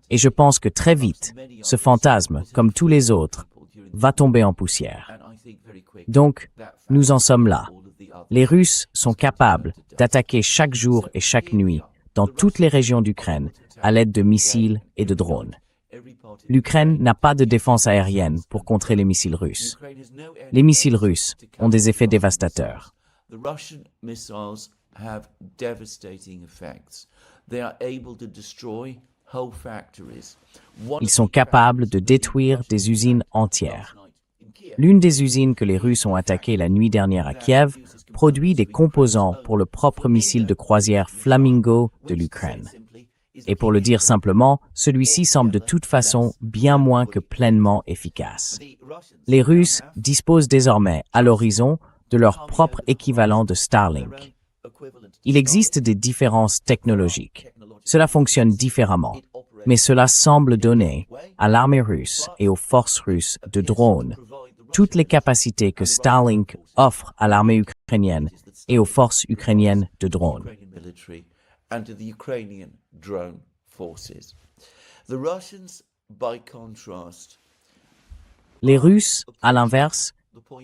Et je pense que très vite, ce fantasme, comme tous les autres, va tomber en poussière. Donc, nous en sommes là. Les Russes sont capables d'attaquer chaque jour et chaque nuit dans toutes les régions d'Ukraine à l'aide de missiles et de drones. L'Ukraine n'a pas de défense aérienne pour contrer les missiles russes. Les missiles russes ont des effets dévastateurs. Ils sont capables de détruire des usines entières. L'une des usines que les Russes ont attaquées la nuit dernière à Kiev produit des composants pour le propre missile de croisière Flamingo de l'Ukraine. Et pour le dire simplement, celui-ci semble de toute façon bien moins que pleinement efficace. Les Russes disposent désormais, à l'horizon, de leur propre équivalent de Starlink. Il existe des différences technologiques. Cela fonctionne différemment, mais cela semble donner à l'armée russe et aux forces russes de drones toutes les capacités que Starlink offre à l'armée ukrainienne et aux forces ukrainiennes de drones. by contrast, Les Russes, à l'inverse,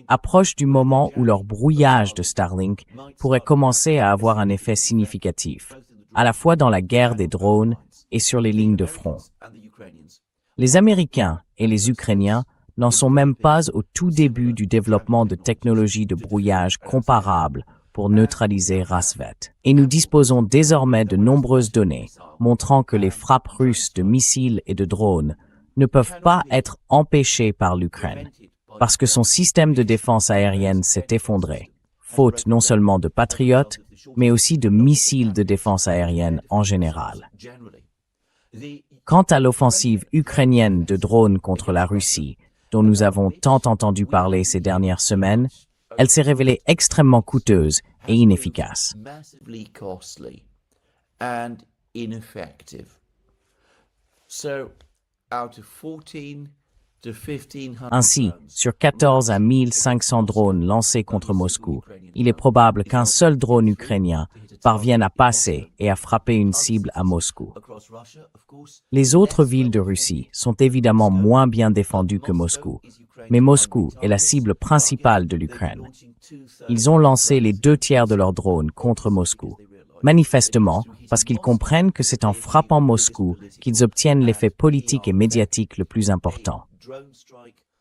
approchent du moment où leur brouillage de Starlink pourrait commencer à avoir un effet significatif, à la fois dans la guerre des drones et sur les lignes de front. Les Américains et les Ukrainiens n'en sont même pas au tout début du développement de technologies de brouillage comparables pour neutraliser Rassvet. Et nous disposons désormais de nombreuses données montrant que les frappes russes de missiles et de drones ne peuvent pas être empêchées par l'Ukraine, parce que son système de défense aérienne s'est effondré, faute non seulement de patriotes, mais aussi de missiles de défense aérienne en général. Quant à l'offensive ukrainienne de drones contre la Russie, dont nous avons tant entendu parler ces dernières semaines, elle s'est révélée extrêmement coûteuse et inefficace. Massively costly and ineffective. So, out of 14 to 1500 Ainsi, drones, sur 14 à 1500 drones lancés contre Moscou, il est probable qu'un seul drone ukrainien parvienne à passer et à frapper une cible à Moscou. across Russia, of course, Les autres villes de Russie sont évidemment moins bien défendues que Moscou, mais Moscou est la cible principale de l'Ukraine. Ils ont lancé les 2/3 de leurs drones contre Moscou, manifestement parce qu'ils comprennent que c'est en frappant Moscou qu'ils obtiennent l'effet politique et médiatique le plus important.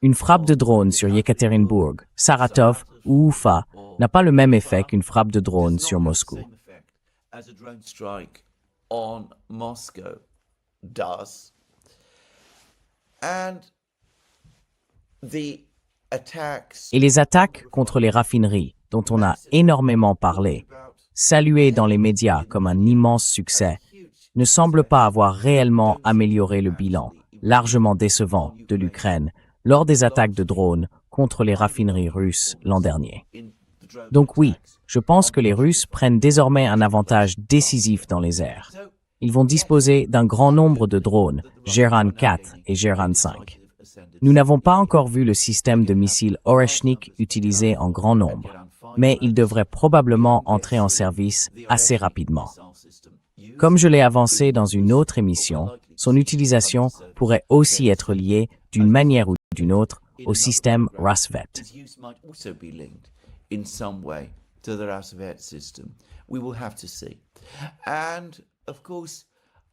Une frappe de drone sur Yekaterinbourg, Saratov ou Oufa n'a pas le même effet qu'une frappe de drone sur Moscou. as a drone strike on Moscow does. And the attacks Et les attaques contre les raffineries, dont on a énormément parlé, saluées dans les médias comme un immense succès, ne semblent pas avoir réellement amélioré le bilan, largement décevant, de l'Ukraine lors des attaques de drones contre les raffineries russes l'an dernier. in the drone Donc oui, je pense que les Russes prennent désormais un avantage décisif dans les airs. Ils vont disposer d'un grand nombre de drones, Geran 4 et Geran 5. Nous n'avons pas encore vu le système de missiles Oreshnik utilisé en grand nombre, mais il devrait probablement entrer en service assez rapidement. Comme je l'ai avancé dans une autre émission, son utilisation pourrait aussi être liée d'une manière ou d'une autre au système Rassvet. its use might also be linked in some way to the Rassvet system. We will have to see. And of course,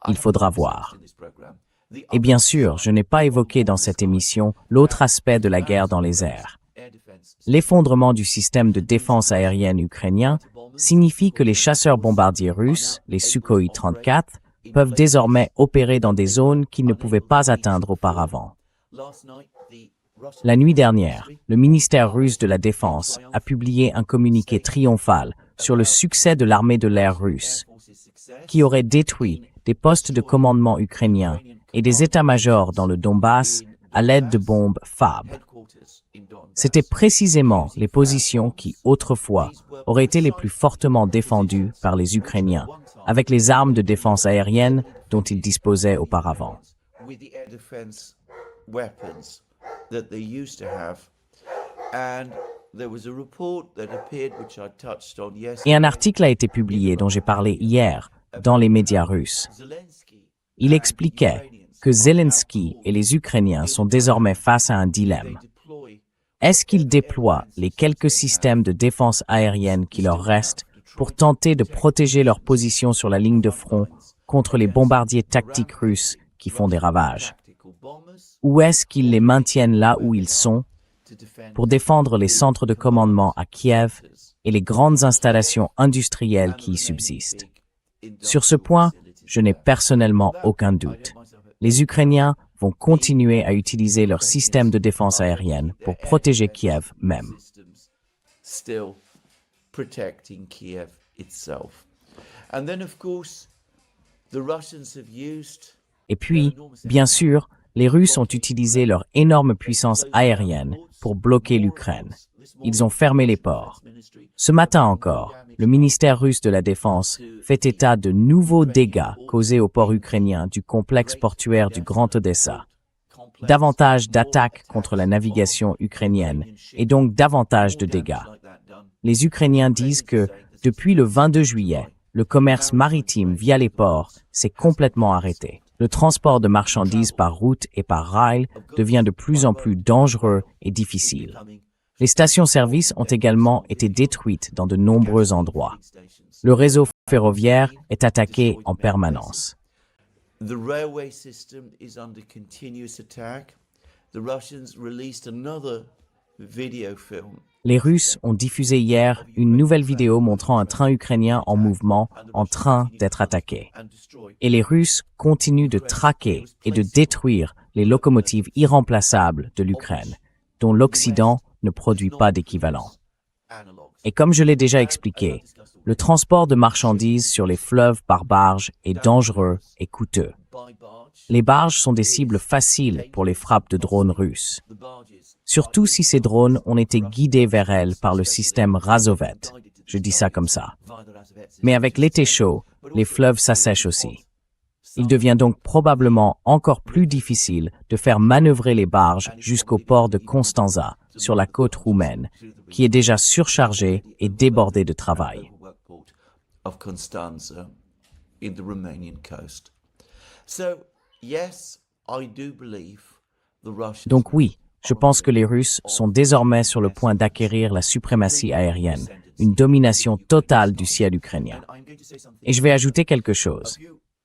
Il faudra voir. in this program, the Et bien sûr, je n'ai pas évoqué dans cette émission l'autre aspect de la guerre dans les airs. air defense L'effondrement du système de défense aérienne ukrainien signifie que les chasseurs-bombardiers russes, les Sukhoi 34, peuvent désormais opérer dans des zones qu'ils ne pouvaient pas atteindre auparavant. last night, the Russian La nuit dernière, le ministère russe de la Défense a publié un communiqué triomphal sur le succès de l'armée de l'air russe, forces success qui aurait détruit des postes de commandement ukrainiens et des états-majors dans le Donbass à l'aide de bombes FAB. headquarters in Donbass. C'était précisément les positions qui, autrefois, auraient été les plus fortement défendues par les Ukrainiens, avec les armes de défense aérienne dont ils disposaient auparavant. With the air defense weapons that they used to have. And there was a report that appeared, which I touched on yesterday. Et un article a été publié dont j'ai parlé hier dans les médias russes. Zelensky Il expliquait que Zelensky et les Ukrainiens sont désormais face à un dilemme. deploy Est-ce qu'ils déploient les quelques systèmes de défense aérienne qui leur restent pour tenter de protéger leur position sur la ligne de front contre les bombardiers tactiques russes qui font des ravages? tactical bombers Ou est-ce qu'ils les maintiennent là où ils sont to defend pour défendre les centres de commandement à Kiev et les grandes installations industrielles qui y subsistent? Sur ce point, je n'ai personnellement aucun doute. Les Ukrainiens vont continuer à utiliser leur système de défense aérienne pour protéger Kiev même. systems still protecting Kiev itself. And then, of course, the Russians have used Et puis, bien sûr, les Russes ont utilisé leur énorme puissance aérienne pour bloquer l'Ukraine. Ils ont fermé les ports. Ce matin encore, le ministère russe de la Défense fait état de nouveaux dégâts causés au port ukrainien du complexe portuaire du Grand Odessa. Davantage d'attaques contre la navigation ukrainienne et donc davantage de dégâts. Les Ukrainiens disent que, depuis le 22 juillet, le commerce maritime via les ports s'est complètement arrêté. Le transport de marchandises par route et par rail devient de plus en plus dangereux et difficile. Les stations-service ont également été détruites dans de nombreux endroits. Le réseau ferroviaire est attaqué en permanence. The railway system is under continuous attack. The Russians released another video film. Les Russes ont diffusé hier une nouvelle vidéo montrant un train ukrainien en mouvement en train d'être attaqué. Et les Russes continuent de traquer et de détruire les locomotives irremplaçables de l'Ukraine, dont l'Occident ne produit pas d'équivalent. Et comme je l'ai déjà expliqué, le transport de marchandises sur les fleuves par barge est dangereux et coûteux. Les barges sont des cibles faciles pour les frappes de drones russes, surtout si ces drones ont été guidés vers elles par le système Razovet. Je dis ça comme ça. Mais avec l'été chaud, les fleuves s'assèchent aussi. Il devient donc probablement encore plus difficile de faire manœuvrer les barges jusqu'au port de Constanța, sur la côte roumaine, qui est déjà surchargé et débordé de travail. Donc oui, je pense que les Russes sont désormais sur le point d'acquérir la suprématie aérienne, une domination totale du ciel ukrainien. Et je vais ajouter quelque chose.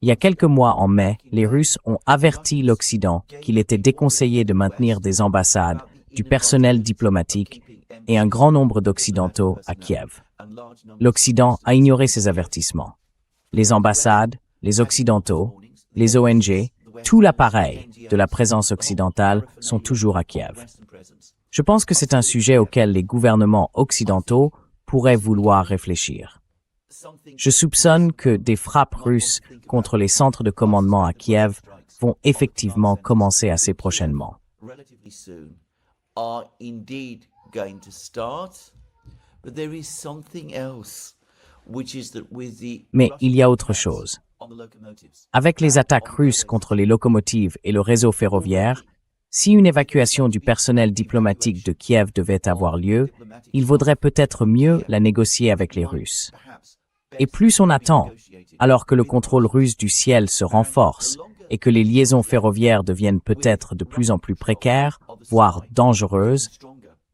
Il y a quelques mois, en mai, les Russes ont averti l'Occident qu'il était déconseillé de maintenir des ambassades, du personnel diplomatique et un grand nombre d'Occidentaux à Kiev. L'Occident a ignoré ces avertissements. Les ambassades, les Occidentaux, les ONG, tout l'appareil de la présence occidentale sont toujours à Kiev. Je pense que c'est un sujet auquel les gouvernements occidentaux pourraient vouloir réfléchir. Je soupçonne que des frappes russes contre les centres de commandement à Kiev vont effectivement commencer assez prochainement. Mais il y a autre chose. Avec les attaques russes contre les locomotives et le réseau ferroviaire, si une évacuation du personnel diplomatique de Kiev devait avoir lieu, il vaudrait peut-être mieux la négocier avec les Russes. Et plus on attend, alors que le contrôle russe du ciel se renforce et que les liaisons ferroviaires deviennent peut-être de plus en plus précaires, voire dangereuses,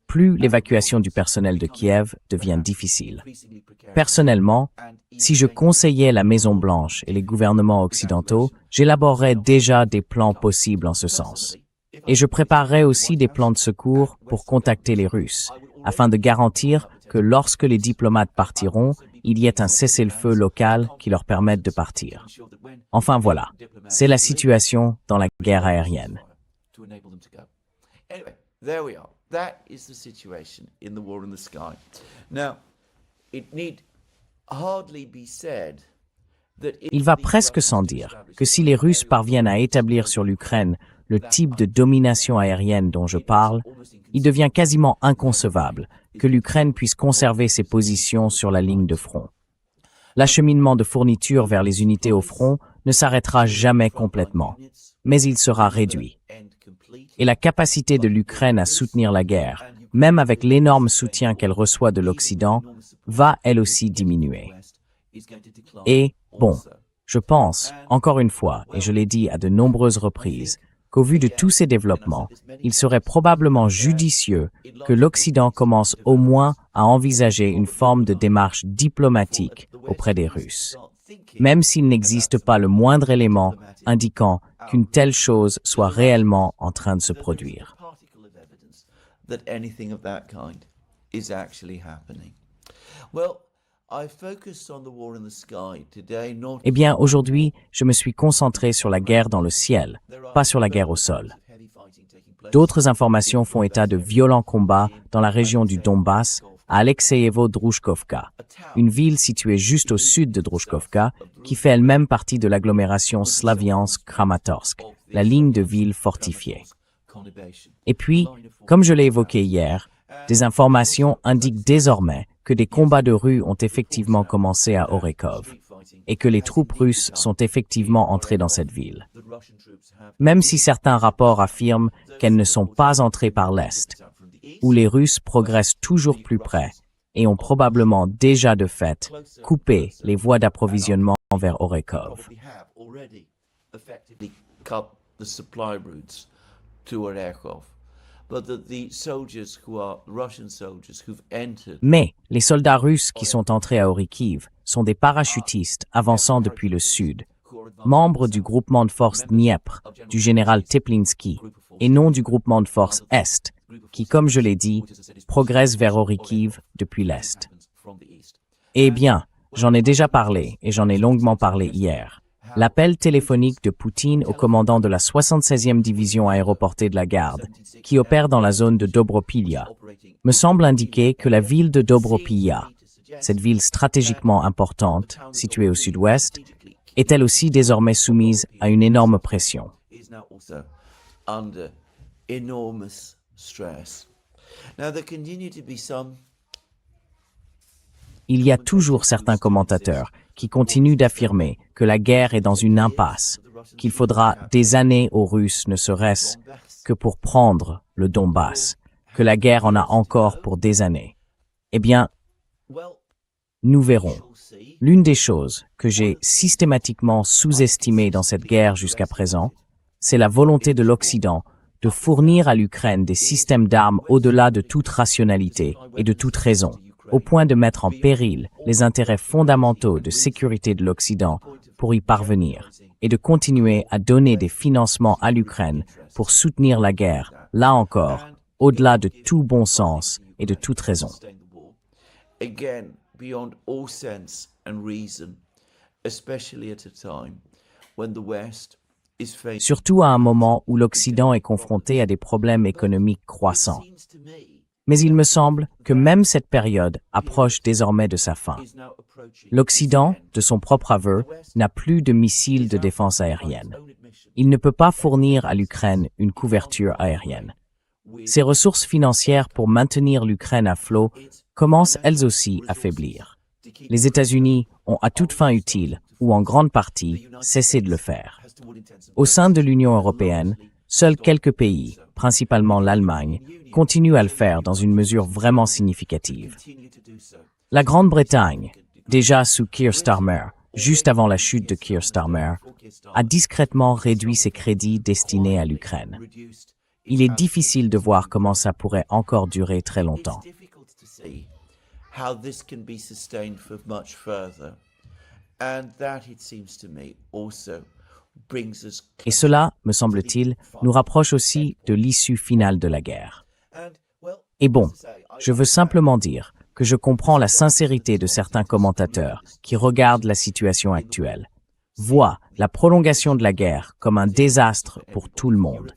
plus l'évacuation du personnel de Kiev devient difficile. Personnellement, si je conseillais la Maison-Blanche et les gouvernements occidentaux, j'élaborerais déjà des plans possibles en ce sens. Et je préparerais aussi des plans de secours pour contacter les Russes, afin de garantir que lorsque les diplomates partiront, il y ait un cessez-le-feu local qui leur permette de partir. Enfin voilà, c'est la situation dans la guerre aérienne. That is the situation in the war in the sky. Now, it need hardly be said that Il va presque sans dire que si les Russes parviennent à établir sur l'Ukraine le type de domination aérienne dont je parle, il devient quasiment inconcevable que l'Ukraine puisse conserver ses positions sur la ligne de front. L'acheminement de fournitures vers les unités au front ne s'arrêtera jamais complètement, mais il sera réduit. Et la capacité de l'Ukraine à soutenir la guerre, même avec l'énorme soutien qu'elle reçoit de l'Occident, va elle aussi diminuer. Et, bon, je pense, encore une fois, et je l'ai dit à de nombreuses reprises, qu'au vu de tous ces développements, il serait probablement judicieux que l'Occident commence au moins à envisager une forme de démarche diplomatique auprès des Russes, même s'il n'existe pas le moindre élément indiquant qu'une telle chose soit réellement en train de se produire. Eh bien, aujourd'hui, je me suis concentré sur la guerre dans le ciel, pas sur la guerre au sol. D'autres informations font état de violents combats dans la région du Donbass, à Alexeyevo-Druchkovka, une ville située juste au sud de Druchkovka, qui fait elle-même partie de l'agglomération Slaviansk-Kramatorsk, la ligne de ville fortifiée. Et puis, comme je l'ai évoqué hier, des informations indiquent désormais que des combats de rue ont effectivement commencé à Orekov, et que les troupes russes sont effectivement entrées dans cette ville. Même si certains rapports affirment qu'elles ne sont pas entrées par l'Est, où les Russes progressent toujours plus près et ont probablement déjà de fait coupé les voies d'approvisionnement vers Orekov. effectively cut the supply routes to our aircraft. But that the soldiers who are Russian soldiers who've entered Mais les soldats russes qui sont entrés à Orikiv sont des parachutistes avançant depuis le sud, membres du groupement de forces Dniepr du général Teplinsky et non du groupement de forces Est, qui, comme je l'ai dit, progresse vers Orikiv depuis l'Est. Eh bien, j'en ai déjà parlé et j'en ai longuement parlé hier. L'appel téléphonique de Poutine au commandant de la 76e division aéroportée de la Garde, qui opère dans la zone de Dobropilya, me semble indiquer que la ville de Dobropilya, cette ville stratégiquement importante, située au sud-ouest, est elle aussi désormais soumise à une énorme pression. is now also under enormous stress. Now there continue to be some Il y a toujours certains commentateurs qui continuent d'affirmer que la guerre est dans une impasse, qu'il faudra des années aux Russes ne serait-ce que pour prendre le Donbass, que la guerre en a encore pour des années. Eh bien, well nous verrons. we'll see. L'une des choses que j'ai systématiquement sous-estimées dans cette guerre jusqu'à présent, c'est la volonté de l'Occident de fournir à l'Ukraine des systèmes d'armes au-delà de toute rationalité et de toute raison, au point de mettre en péril les intérêts fondamentaux de sécurité de l'Occident pour y parvenir, et de continuer à donner des financements à l'Ukraine pour soutenir la guerre, là encore, au-delà de tout bon sens et de toute raison. Again, beyond all sense and reason, especially at a time when the West is facing. Surtout à un moment où l'Occident est confronté à des problèmes économiques croissants. Seems to me Mais il me semble que même cette période approche désormais de sa fin. is now approaching. L'Occident, de son propre aveu, n'a plus de missiles de défense aérienne. Il ne peut pas fournir à l'Ukraine une couverture aérienne. Ses ressources financières pour maintenir l'Ukraine à flot commencent elles aussi à faiblir. Les États-Unis ont à toute fin utile, ou en grande partie, cessé de le faire. Au sein de l'Union européenne, seuls quelques pays, principalement l'Allemagne, continuent à le faire dans une mesure vraiment significative. La Grande-Bretagne, déjà sous Keir Starmer, juste avant la chute de Keir Starmer, a discrètement réduit ses crédits destinés à l'Ukraine. Il est difficile de voir comment ça pourrait encore durer très longtemps. It's difficult to see how this can be sustained for much further. And that, it seems to me, also brings us Et cela, me semble-t-il, nous rapproche aussi de l'issue finale de la guerre. and well, Et bon, je veux simplement dire que je comprends la sincérité de certains commentateurs qui regardent la situation actuelle, voient la prolongation de la guerre comme un désastre pour tout le monde,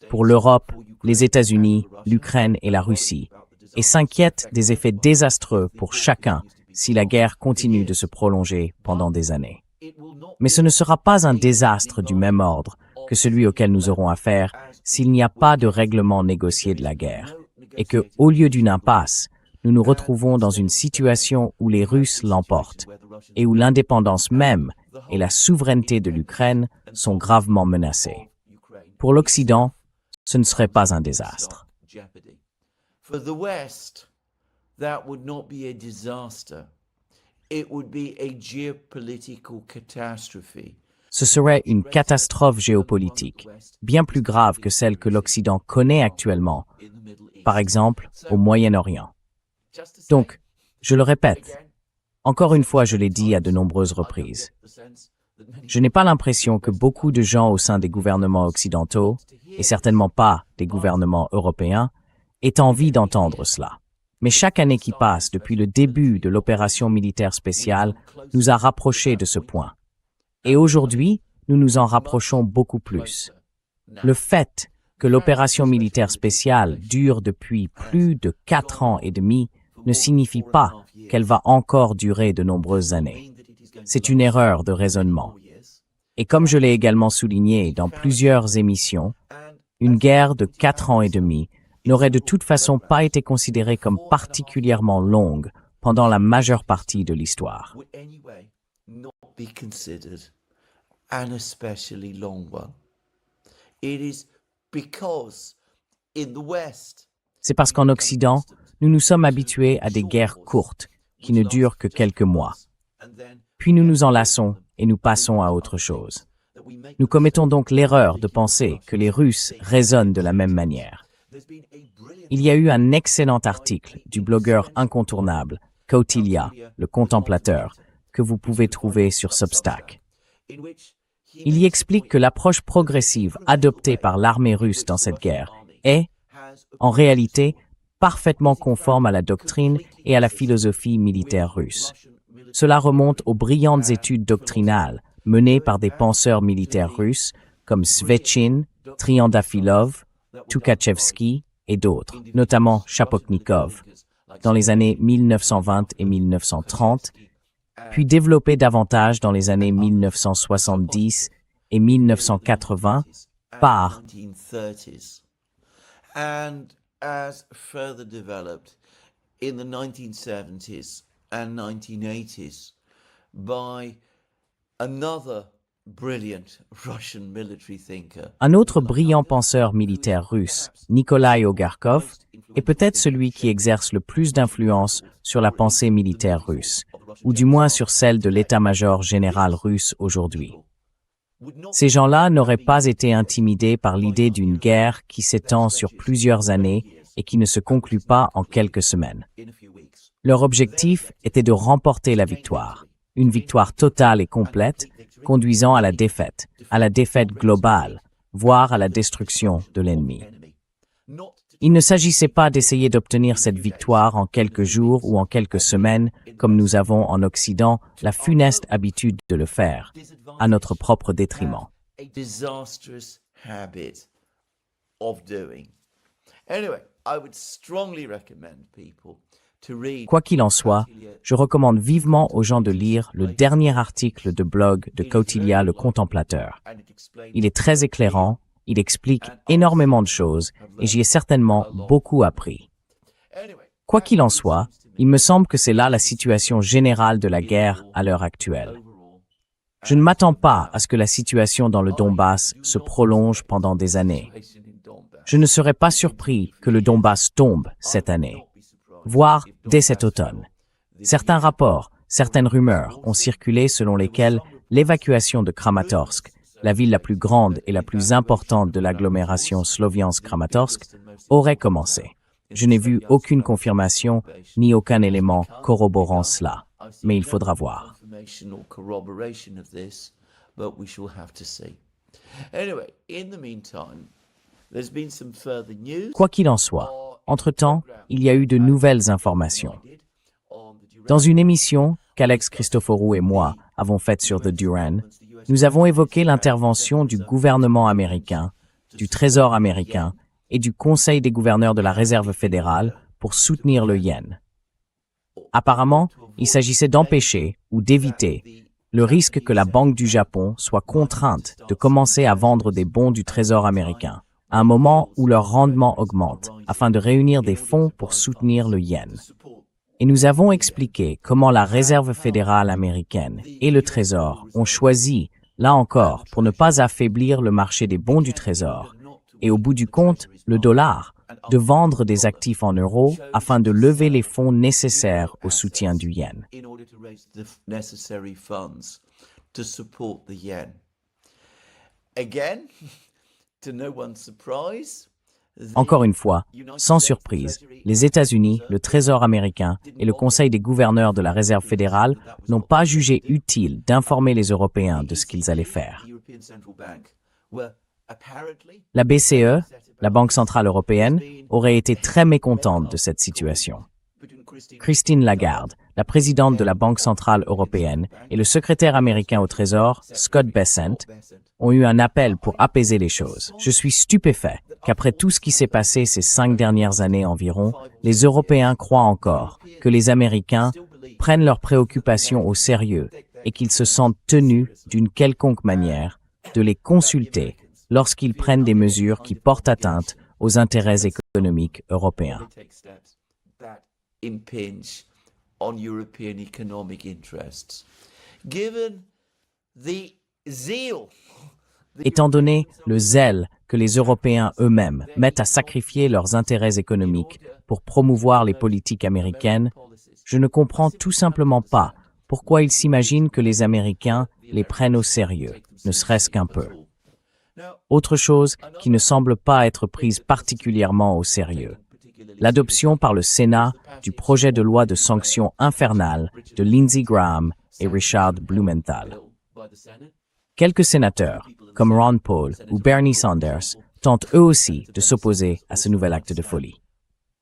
pour l'Europe, les États-Unis, l'Ukraine et la Russie, et s'inquiètent des effets désastreux pour chacun si la guerre continue de se prolonger pendant des années. Mais ce ne sera pas un désastre du même ordre que celui auquel nous aurons affaire s'il n'y a pas de règlement négocié de la guerre, et que, au lieu d'une impasse, nous nous retrouvons dans une situation où les Russes l'emportent, et où l'indépendance même et la souveraineté de l'Ukraine sont gravement menacées. Pour l'Occident, ce ne serait pas un désastre. jeopardy. For the West, that would not be a disaster. It would be a geopolitical catastrophe. Ce serait une catastrophe géopolitique, bien plus grave que celle que l'Occident connaît actuellement, In the Middle East. par exemple au Moyen-Orient. Just to say Donc, je le répète, encore une fois je l'ai dit à de nombreuses reprises, the sense that many je n'ai pas l'impression que beaucoup de gens au sein des gouvernements occidentaux, et certainement pas des gouvernements européens, aient envie d'entendre cela. Mais chaque année qui passe depuis le début de l'opération militaire spéciale nous a rapprochés de ce point. Et aujourd'hui, nous nous en rapprochons beaucoup plus. Le fait que l'opération militaire spéciale dure depuis plus de 4 ans et demi ne signifie pas qu'elle va encore durer de nombreuses années. C'est une erreur de raisonnement. Et comme je l'ai également souligné dans plusieurs émissions, une guerre de 4 ans et demi n'aurait de toute façon pas été considérée comme particulièrement longue pendant la majeure partie de l'histoire. would anyway not be considered an especially long one. It is because in the West, C'est parce qu'en Occident, nous nous sommes habitués à des guerres courtes qui ne durent que quelques mois. and then Puis nous nous en lassons et nous passons à autre chose. Nous commettons donc l'erreur de penser que les Russes raisonnent de la même manière. Il y a eu un excellent article du blogueur incontournable Kautilya, le contemplateur, que vous pouvez trouver sur Substack. Il y explique que l'approche progressive adoptée par l'armée russe dans cette guerre est, en réalité, parfaitement conforme à la doctrine et à la philosophie militaire russe. Cela remonte aux brillantes études doctrinales menées par des penseurs militaires russes comme Svechin, Triandafilov, Tukhachevsky et d'autres, notamment Shapoknikov, dans les années 1920 et 1930, puis développé davantage dans les années 1970 et 1980 par and as further developed in the 1970s and 1980s by another brilliant Russian military thinker. un autre brillant penseur militaire russe, Nikolai Ogarkov, est peut-être celui qui exerce le plus d'influence sur la pensée militaire russe, ou du moins sur celle de l'état-major général russe aujourd'hui. Ces gens-là n'auraient pas été intimidés par l'idée d'une guerre qui s'étend sur plusieurs années et qui ne se conclut pas en quelques semaines. Leur objectif était de remporter la victoire, une victoire totale et complète, conduisant à la défaite globale, voire à la destruction de l'ennemi. Il ne s'agissait pas d'essayer d'obtenir cette victoire en quelques jours ou en quelques semaines, comme nous avons en Occident la funeste habitude de le faire, à notre propre détriment. A disastrous habit of doing. Anyway, I would strongly recommend people to read. Quoi qu'il en soit, je recommande vivement aux gens de lire le dernier article de blog de Kautilya le Contemplateur. Il est très éclairant, il explique énormément de choses et j'y ai certainement beaucoup appris. Quoi qu'il en soit, il me semble que c'est là la situation générale de la guerre à l'heure actuelle. Je ne m'attends pas à ce que la situation dans le Donbass se prolonge pendant des années. Je ne serais pas surpris que le Donbass tombe cette année, voire dès cet automne. Certains rapports, certaines rumeurs ont circulé selon lesquelles l'évacuation de Kramatorsk, la ville la plus grande et la plus importante de l'agglomération Sloviansk-Kramatorsk, aurait commencé. Je n'ai vu aucune confirmation ni aucun élément corroborant cela, mais il faudra voir. Quoi qu'il en soit, entre-temps, il y a eu de nouvelles informations. Dans une émission qu'Alex Christoforou et moi avons faite sur The Duran, nous avons évoqué l'intervention du gouvernement américain, du Trésor américain et du Conseil des gouverneurs de la Réserve fédérale pour soutenir le yen. Apparemment, il s'agissait d'empêcher ou d'éviter le risque que la Banque du Japon soit contrainte de commencer à vendre des bons du Trésor américain, à un moment où leur rendement augmente, afin de réunir des fonds pour soutenir le yen. Et nous avons expliqué comment la Réserve fédérale américaine et le Trésor ont choisi, là encore, pour ne pas affaiblir le marché des bons du Trésor, et au bout du compte, le dollar, de vendre des actifs en euros afin de lever les fonds nécessaires au soutien du yen. Encore une fois, sans surprise, les États-Unis, le Trésor américain et le Conseil des gouverneurs de la Réserve fédérale n'ont pas jugé utile d'informer les Européens de ce qu'ils allaient faire. La BCE, la Banque centrale européenne, aurait été très mécontente de cette situation. Christine Lagarde, la présidente de la Banque centrale européenne, et le secrétaire américain au Trésor, Scott Bessent, ont eu un appel pour apaiser les choses. Je suis stupéfait qu'après tout ce qui s'est passé ces 5 dernières années environ, les Européens croient encore que les Américains prennent leurs préoccupations au sérieux et qu'ils se sentent tenus, d'une quelconque manière, de les consulter lorsqu'ils prennent des mesures qui portent atteinte aux intérêts économiques européens. Étant donné le zèle que les Européens eux-mêmes mettent à sacrifier leurs intérêts économiques pour promouvoir les politiques américaines, je ne comprends tout simplement pas pourquoi ils s'imaginent que les Américains les prennent au sérieux, ne serait-ce qu'un peu. Autre chose qui ne semble pas être prise particulièrement au sérieux. L'adoption par le Sénat du projet de loi de sanctions infernales de Lindsey Graham et Richard Blumenthal. Quelques sénateurs, comme Ron Paul ou Bernie Sanders, tentent eux aussi de s'opposer à ce nouvel acte de folie.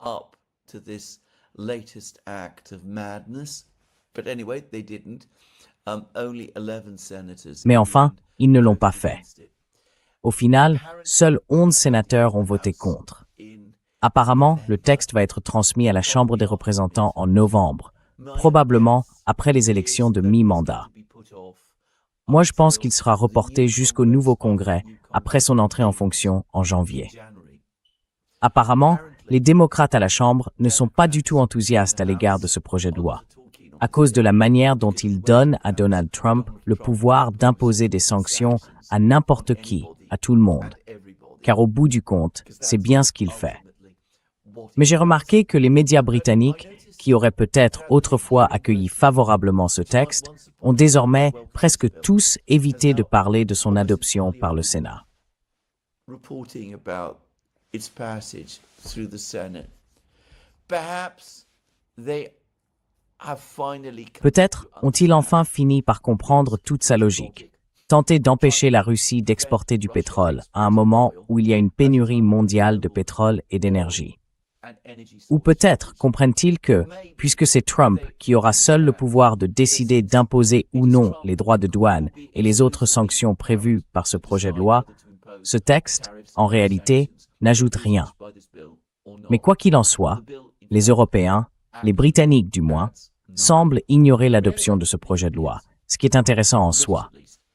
Up to this latest act of madness. But anyway, they didn't. Only 11 senators. Mais enfin, ils ne l'ont pas fait. Au final, seuls 11 sénateurs ont voté contre. Apparemment, le texte va être transmis à la Chambre des représentants en novembre, probablement après les élections de mi-mandat. Moi, je pense qu'il sera reporté jusqu'au nouveau Congrès après son entrée en fonction en janvier. Apparemment, les démocrates à la Chambre ne sont pas du tout enthousiastes à l'égard de ce projet de loi, à cause de la manière dont il donne à Donald Trump le pouvoir d'imposer des sanctions à n'importe qui, à tout le monde. Car au bout du compte, c'est bien ce qu'il fait. Mais j'ai remarqué que les médias britanniques, qui auraient peut-être autrefois accueilli favorablement ce texte, ont désormais presque tous évité de parler de son adoption par le Sénat. Reporting about its passage through the Senate. Perhaps they have finally Peut-être ont-ils enfin fini par comprendre toute sa logique. Tenter d'empêcher la Russie d'exporter du pétrole à un moment où il y a une pénurie mondiale de pétrole et d'énergie. Ou peut-être comprennent-ils que, puisque c'est Trump qui aura seul le pouvoir de décider d'imposer ou non les droits de douane et les autres sanctions prévues par ce projet de loi, ce texte, en réalité, n'ajoute rien. Mais quoi qu'il en soit, les Européens, les Britanniques du moins, semblent ignorer l'adoption de ce projet de loi, ce qui est intéressant en soi.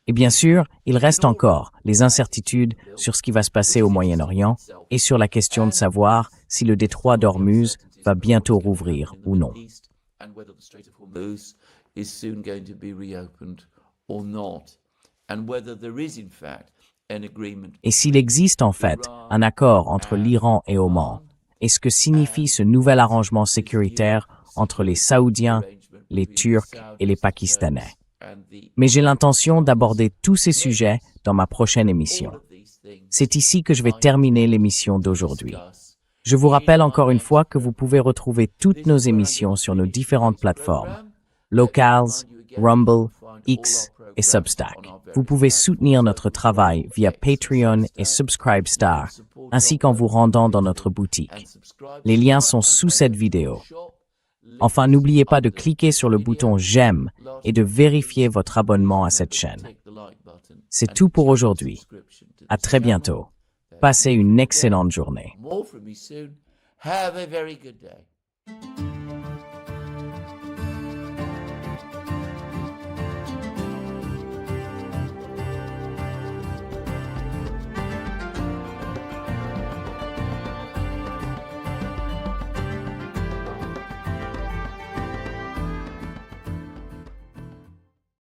Et bien sûr, il reste encore les incertitudes sur ce qui va se passer au Moyen-Orient et sur la question de savoir si le détroit d'Ormuz va bientôt rouvrir ou non. Et s'il existe en fait un accord entre l'Iran et Oman, et ce que signifie ce nouvel arrangement sécuritaire entre les Saoudiens, les Turcs et les Pakistanais. Mais j'ai l'intention d'aborder tous ces sujets dans ma prochaine émission. C'est ici que je vais terminer l'émission d'aujourd'hui. Je vous rappelle encore une fois que vous pouvez retrouver toutes nos émissions sur nos différentes plateformes, Locals, Rumble, X et Substack. Vous pouvez soutenir notre travail via Patreon et Subscribestar, ainsi qu'en vous rendant dans notre boutique. Les liens sont sous cette vidéo. Enfin, n'oubliez pas de cliquer sur le bouton « J'aime » et de vérifier votre abonnement à cette chaîne. C'est tout pour aujourd'hui. À très bientôt. Passez une excellente journée. More from me soon. Have a very good day.